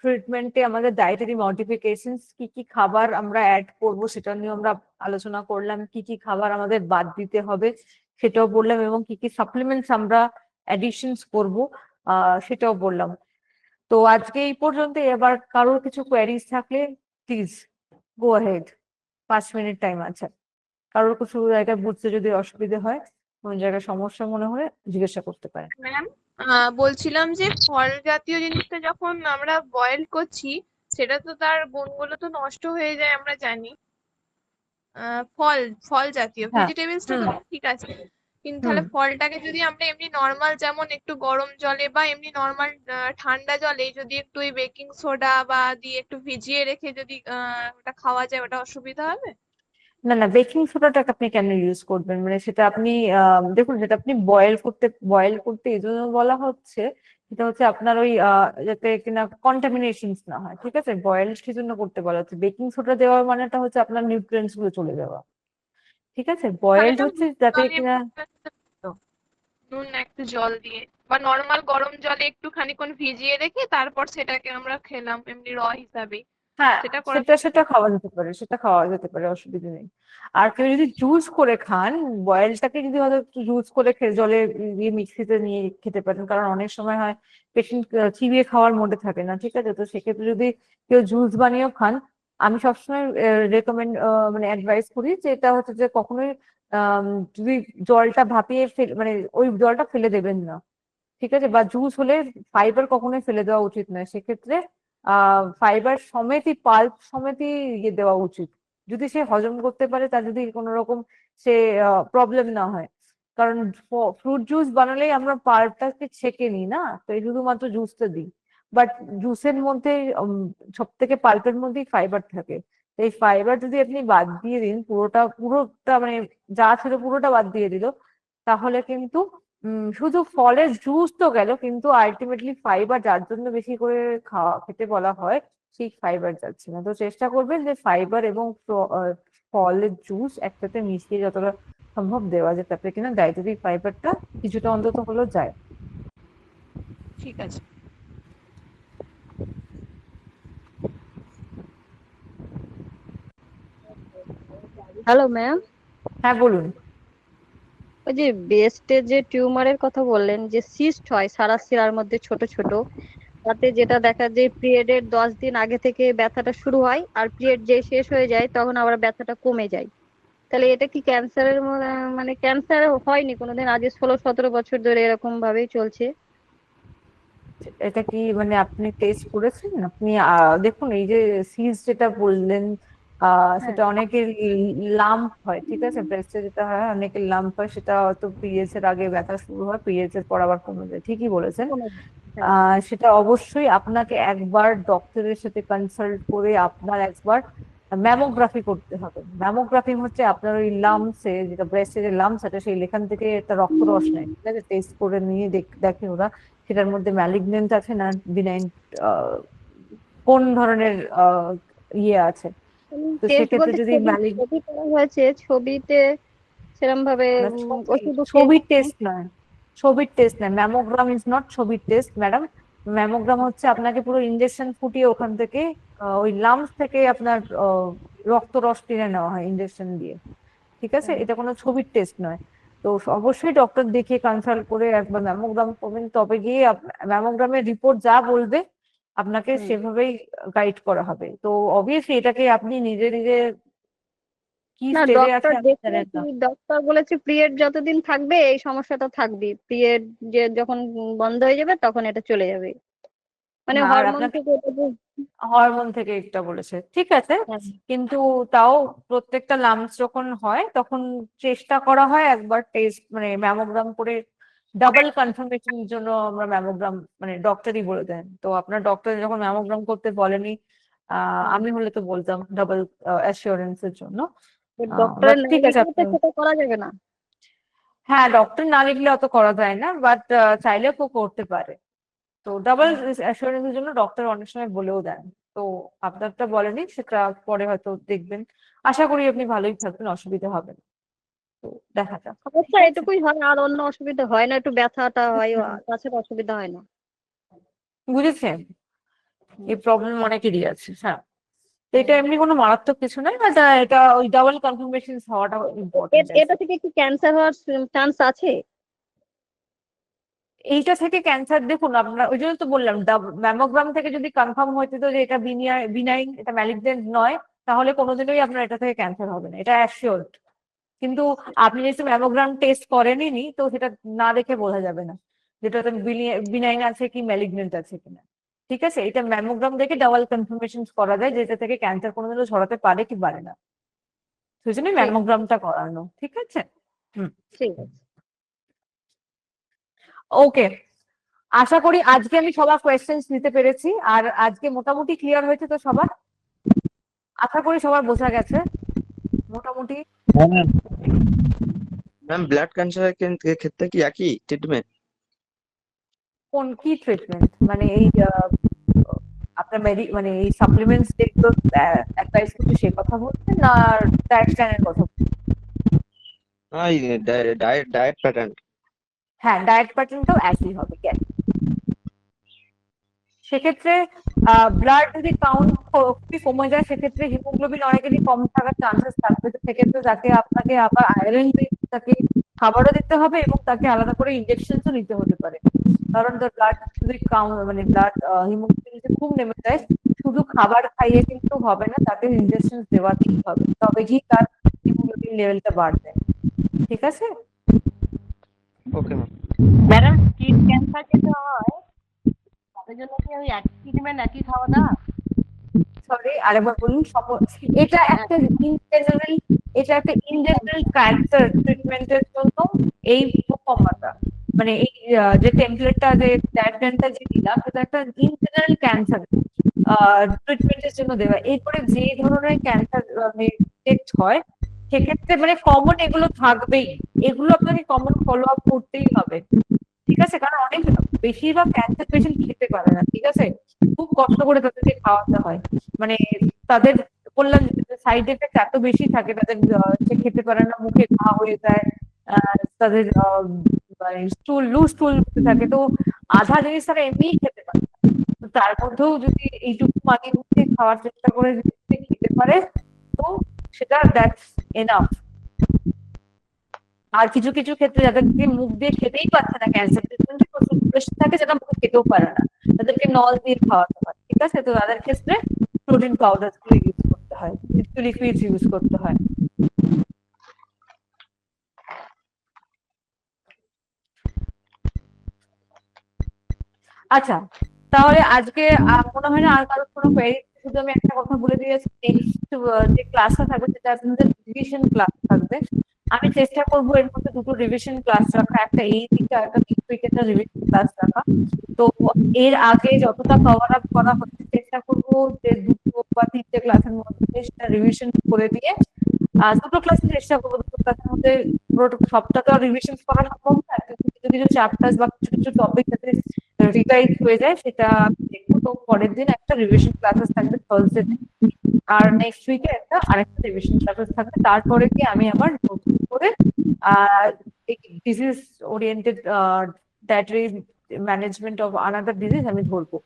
ট্রিটমেন্টে আমাদের ডায়েটারি মডিফিকেশনস, কি কি খাবার আমরা অ্যাড করব সেটা নিয়ে আমরা আলোচনা করলাম, কি কি খাবার আমাদের বাদ দিতে হবে সেটাও বললাম, এবং কি কি সাপ্লিমেন্টস আমরা অ্যাডিশনস করব সেটাও বললাম। তো আজকে এই পর্যন্ত। এবার কারোর কিছু কোয়ারিজ থাকলে please go ahead, 5 minute time আছে। কারোর কিছু জায়গায় বুঝতে যদি অসুবিধে হয়, কোন জায়গায় সমস্যা মনে হলে জিজ্ঞাসা করতে পারেন। ম্যাম, বলছিলাম যে ফল জাতীয় জিনিসটা যখন আমরা বয়েল করছি, সেটা তো তার গুণগুলো তো নষ্ট হয়ে যায় আমরা জানি। ফল ফল জাতীয় হ্যাঁ। ভেজিটেবলসটা তো হুম। ঠিক আছে, কিন্তু হুম। তাহলে ফলটাকে যদি আমরা এমনি নর্মাল যেমন একটু গরম জলে বা এমনি নর্মাল ঠান্ডা জলে যদি একটু ওই বেকিং সোডা বা দিয়ে একটু ভিজিয়ে রেখে যদি ওটা খাওয়া যায়, ওটা অসুবিধা হবে? না না, বেকিং সোডাটাকে আপনি কেন ইউজ করবেন? মানে সেটা আপনি দেখুন, সেটা আপনি বয়েল করতে এই জন্য বলা হচ্ছে, সেটা হচ্ছে আপনার ওই যাতে কিনা কন্টামিনেশনস না হয়। ঠিক আছে, বয়েল সেজন্য করতে বলা হচ্ছে। বেকিং সোডা দেওয়ার মানেটা হচ্ছে আপনার নিউট্রিয়েন্টস গুলো চলে যাওয়া। ঠিক আছে, তাহলে বয়েলড এটা হচ্ছে যাতে জলে কিনা নুন একটু জল দিয়ে বা নর্মাল গরম জলে একটু খানিকক্ষণ ভিজিয়ে রেখে তারপর সেটাকে আমরা খেলাম এমনি হিসাবে, হ্যাঁ, সেটা করা সেটা সেটা খাওয়া যেতে পারে, সেটা খাওয়া যেতে পারে, অসুবিধা নেই। আর কেউ যদি জুস করে খান, বয়েলটাকে যদি হয়তো একটু জুস করে জলে দিয়ে মিক্সিতে নিয়ে খেতে পারেন, কারণ অনেক সময় হয় পেশেন্ট চিবিয়ে খাওয়ার মোডে থাকে না। ঠিক আছে, তো সেক্ষেত্রে যদি কেউ জুস বানিয়েও খান, আমি সবসময় রেকমেন্ড মানে অ্যাডভাইস করি যে এটা হচ্ছে যে কখনোই আম, যদি জলটা ভাপিয়ে মানে ওই জলটা ফেলে দেবেন না। ঠিক আছে, বা জুস হলে ফাইবার কখনোই ফেলে দেওয়া উচিত নয়। সেক্ষেত্রে ফাইবার সমেতই, পাল্প সমেতই ইয়ে দেওয়া উচিত, যদি সে হজম করতে পারে, তার যদি কোনো রকম সে প্রবলেম না হয়। কারণ ফ্রুট জুস বানালেই আমরা পাল্পটাকে ছেঁকে নিই না, তো এই শুধুমাত্র জুসটা দিই। বাট জুসের মধ্যে সব থেকে পাল্পের মধ্যেই ফাইবার থাকে। তো এই ফাইবার যদি আপনি বাদ দিয়ে দিন, পুরোটা পুরোটা মানে যা ছিল পুরোটা বাদ দিয়ে দিল, তাহলে কিন্তু শুধু ফলের জুস তো গেল, কিন্তু আলটিমেটলি ফাইবার যার জন্য বেশি করে খেতে বলা হয়, সেই ফাইবার যাচ্ছে না। তো চেষ্টা করবেন যে ফাইবার এবং ফলের জুস একসাথে মিশিয়ে যতটা সম্ভব দেওয়া যায়, তাতে কিনা ডায়েটারি ফাইবারটা কিছুটা অন্তত হলেও যায়। ঠিক আছে। হ্যালো ম্যাম, হ্যাঁ, বলুন। ওই যে ব্রেস্টের যে টিউমারের কথা বললেন, যে সিস্ট হয় সারা শিরার মধ্যে ছোট ছোট, তাতে যেটা দেখা যায় পিরিয়ডের 10 দিন আগে থেকে ব্যথাটা শুরু হয়, আর পিরিয়ড যে শেষ হয়ে যায় তখন আবার ব্যথাটা কমে যায়। তাহলে এটা কি ক্যান্সারের মানে ক্যান্সার হয়নি কোনোদিন? আজ 16-17 বছর ধরে এরকম ভাবেই চলছে। এটা কি মানে আপনি টেস্ট করেছেন? আপনি দেখুন, এই যে সিজ যেটা বললেন, হ্যাঁ, সেটা অনেকের লাম্প হয়। ঠিক আছে, ব্রেস্টে যেটা হয় অনেকের লাম্প হয়, সেটা হয়তো পিরিয়ডস এর আগে ব্যথা শুরু হয়, পিরিয়ডস এর পর আবার কমে যায়। ঠিকই বলেছেন। কমে যায়। হ্যাঁ। সেটা অবশ্যই আপনাকে একবার ডক্টরের সাথে কনসাল্ট করে আপনার একবার ম্যামোগ্রাফি করতে হবে। ম্যামোগ্রাফি হচ্ছে আপনার ওই লাম্পসে, যেটা ব্রেস্টের যে লাম্পস আছে, সেই এখান থেকে একটা রক্তরস নেয়। ঠিক আছে, টেস্ট করে নিয়ে দেখে ওরা সেটার মধ্যে ম্যালিগনেন্ট আছে না বিনাইন, কোন ধরনের ইয়ে আছে। তো টেস্ট সেক্ষেত্রে বলতে যদি ছবি ছবি করা হয়েছে, ছবিতে সেরকম ভাবে ওষুধ ছবির টেস্ট নয়, ছবির টেস্ট নয়, ম্যামোগ্রাম ইজ নট ছবির টেস্ট ম্যাডাম। ম্যামোগ্রাম হচ্ছে আপনাকে পুরো ইনজেকশন ফুটিয়ে ওখান থেকে ওই লাম্পস থেকে আপনার রক্ত রস টেনে নেওয়া হয় ইনজেকশন দিয়ে। ঠিক আছে, এটা কোনো ছবির টেস্ট নয়। তো অবশ্যই ডক্টর দেখিয়ে কনসাল্ট করে একবার ম্যামোগ্রাম করবেন, তবে গিয়ে ম্যামোগ্রামের রিপোর্ট যা বলবে আপনাকে সেভাবেই গাইড করা হবে। তো অবভিয়াসলি এটাকে আপনি নিজে নিজে কি না, স্টেজে আছে ডক্টর আপনি জানেন দেখিয়েছি, না। ডক্টর বলেছে পিরিয়ড যতদিন থাকবে এই সমস্যাটা থাকবে, পিরিয়ড যে যখন বন্ধ হয়ে যাবে তখন এটা চলে যাবে, মানে হ্যাঁ, আর হরমোন আপনাকে থেকে এটা হরমোন থেকে এটা বলেছে, ঠিক আছে। হ্যাঁ। কিন্তু তাও প্রত্যেকটা লামস যখন হয় তখন চেষ্টা করা হয় একবার টেস্ট মানে ম্যামোগ্রাম করে ডাবল কনফার্মেশনের জন্য। আমরা ম্যামোগ্রাম মানে ডক্টরই বলে দেন, তো আপনার ডক্টর যখন ম্যামোগ্রাম করতে বলেনি, আমি হলে তো বলতাম ডাবল অ্যাসিওরেন্স এর জন্য। ডক্টরের বাট না ঠিক আছে, লিখলে তো আপনি সেটা করা যাবে না। হ্যাঁ, ডক্টর না লিখলে অত করা যায় না, বাট চাইলেও কেউ করতে পারে। তো ডাবল অ্যাসুরেন্সের জন্য ডক্টর অনেক সময় বলেও দেন। তো আপনারটা বলেনি, সেটা পরে হয়তো দেখবেন। আশা করি আপনি ভালোই থাকবেন, অসুবিধা হবে না। তো দেখা যাক। ঠিক সমস্যা আছে, এটুকুই হয়, আর অন্য অসুবিধা হয় না, একটু ব্যথাটা হয়, তাছাড়া অসুবিধা হয় না। বুঝেছেন? এই প্রবলেম অনেকেরই আছে। হ্যাঁ, তো এটা এমনি কোনো মারাত্মক কিছু নয়, বাট এটা ওই ডাবল কনফার্মেশন হওয়াটা ইম্পর্টেন্ট। এটা থেকে কি ক্যান্সার হওয়ার চান্স আছে? এইটা থেকে ক্যান্সার, দেখুন আপনার ওই জন্য তো বললাম, ম্যামোগ্রাম থেকে যদি কনফার্ম হইতে তো যে এটা বিনাইন, এটা ম্যালিগনেন্ট নয়, তাহলে কোনোদিনই আপনার এটা থেকে ক্যান্সার হবে না, এটা অ্যাসিওরড। কিন্তু আপনি যেহেতু ম্যামোগ্রাম টেস্ট করেননি, তো সেটা না দেখে বোঝা যাবে না যেটা বিনাইন আছে কি ম্যালিগনেন্ট আছে কিনা। ঠিক আছে, এটা ম্যামোগ্রাম দেখে ডাবল কনফার্মেশন করা যায় যেটা থেকে ক্যান্সার কোনোদিনও ছড়াতে পারে কি পারে না। সেই জন্য ঠিক ম্যামোগ্রামটা করানো। ঠিক আছে, হুম, ঠিক আছে। ওকে। আশা করি আজকে আমি সবার কোয়েশ্চেন্স নিতে পেরেছি, আর আজকে মোটামুটি ক্লিয়ার হয়েছে তো সবার? আশা করি সবার বোঝা গেছে মোটামুটি। হ্যাঁ ম্যাম। ম্যাম ব্লাড ক্যান্সারের ক্ষেত্রে কি একই ট্রিটমেন্ট? কোন কি ট্রিটমেন্ট মানে এই আপনার মানে এই সাপ্লিমেন্টস যেগুলো অ্যাডভাইস করছে সে কথা বলছেন, না ডায়েট প্ল্যানের কথা বলছেন? Diet pattern. হ্যাঁ, ডায়েট প্যাটার্নটাও একই হবে। সেক্ষেত্রে ব্লাড যদি কাউন্ট খুবই কমে যায়, সেক্ষেত্রে হিমোগ্লোবিন অনেকেরই কম থাকার চান্সেস থাকবে। তো সেক্ষেত্রে তাকে আপনাকে আবার আয়রন তাকে খাবারও দিতে হবে, এবং তাকে আলাদা করে ইনজেকশনও নিতে হতে পারে। কারণ তার ব্লাড যদি মানে ব্লাড হিমোগ্লোবিন যদি খুব নেমে যায়, শুধু খাবার খাইয়ে কিন্তু হবে না, তাকে ইনজেকশন দেওয়াতেই হবে, তবে কি তার হিমোগ্লোবিন লেভেলটা বাড়বে। ঠিক আছে okay ma'am. Madam, skin cancer যেটা হয় তাদের জন্য কি ওই একই ট্রিটমেন্ট, একই খাওয়া দাওয়া? সরি, আরেকবার বলুন। এটা একটা ইন জেনারেল, এটা একটা ইন জেনারেল ক্যান্সার ট্রিটমেন্টের জন্য এই প্রোগ্রামটা, মানে এই যে টেমপ্লেটটা, যে ডায়াগ্রামটা যে দিলাম, সেটা একটা ইন জেনারেল ক্যান্সার ট্রিটমেন্টের জন্য দেওয়া। এরপরে যে ধরনের ক্যান্সার ডিটেক্ট হয়, সেক্ষেত্রে মানে কমন এগুলো থাকবেই, এগুলো আপনাকে কমন ফলো আপ করতেই হবে। ঠিক আছে, কারণ অনেক বেশিরভাগ ক্যান্সার পেশেন্ট খেতে পারে না। ঠিক আছে, খুব কষ্ট করে তাদেরকে খাওয়াতে হয়, মানে তাদের বললাম সাইড এফেক্ট এত বেশি থাকে তাদের, সে খেতে পারে না, মুখে ঘা হয়ে যায়, তাদের মানে লুজ স্টুল থাকে। তো আধা জিনিস তারা এমনিই খেতে পারে না। তো তার মধ্যেও যদি এইটুকু মানিয়ে গুছিয়ে খাওয়ার চেষ্টা করে যদি খেতে পারে, তো সেটা দ্যাটস এনাফ। আর কিছু কিছু ক্ষেত্রে যাদেরকে মুখ দিয়ে খেতেই পারছে না, ক্যান্সার ট্রিটমেন্টে প্রচুর প্রেশার থাকে, যারা মুখে খেতেও পারে না, তাদেরকে নল দিয়ে খাওয়াতে হয়। ঠিক আছে, তো তাদের ক্ষেত্রে প্রোটিন পাউডার গুলো ইউজ করতে হয়, লিকুইডস ইউজ করতে হয়। আচ্ছা, তাহলে আজকে মনে হয় না আর কারোর কোনো কোয়েরি। শুধু আমি একটা কথা বলে দিয়েছি, নেক্সট যে ক্লাসটা থাকবে সেটা আপনাদের রিভিশন ক্লাস থাকবে। আমি চেষ্টা করবো এর মধ্যে দুটো রিভিশন ক্লাস রাখা, একটা এই উইকে আর একটা নেক্সট উইকে একটা রিভিশন ক্লাস রাখা। তো এর আগে যতটা কভার আপ করা হচ্ছে চেষ্টা করবো যে 2 বা 3টে ক্লাসের মধ্যে সেটা রিভিশন করে দিয়ে, দুটো ক্লাসে চেষ্টা করবো, দুটো ক্লাসের মধ্যে পুরো সবটা তো আর রিভিশন করা সম্ভব না, কিছু কিছু চ্যাপ্টার্স বা কিছু কিছু টপিক যাতে রিভাইজ হয়ে যায় সেটা আমি দেখবো। তো পরের দিন একটা রিভিশন ক্লাসেস থাকবে থার্সডে, আর নেক্সট উইকে আরেকটা রিভিশন ক্লাসেস থাকবে। তারপরে কি আমি আবার নতুন করে disease oriented dietary management of another disease আমি ধরবো।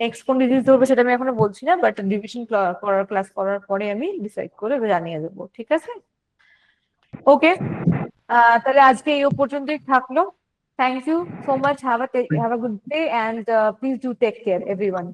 নেক্সট কোন ডিজিজ ধরবো সেটা আমি এখনো বলছি না, বাট রিভিশন করার ক্লাস করার পরে আমি ডিসাইড করে জানিয়ে দেবো। ঠিক আছে, ওকে। তাহলে আজকে এই পর্যন্তই থাকলো। Thank you so much. Have a good day, and please do take care, everyone.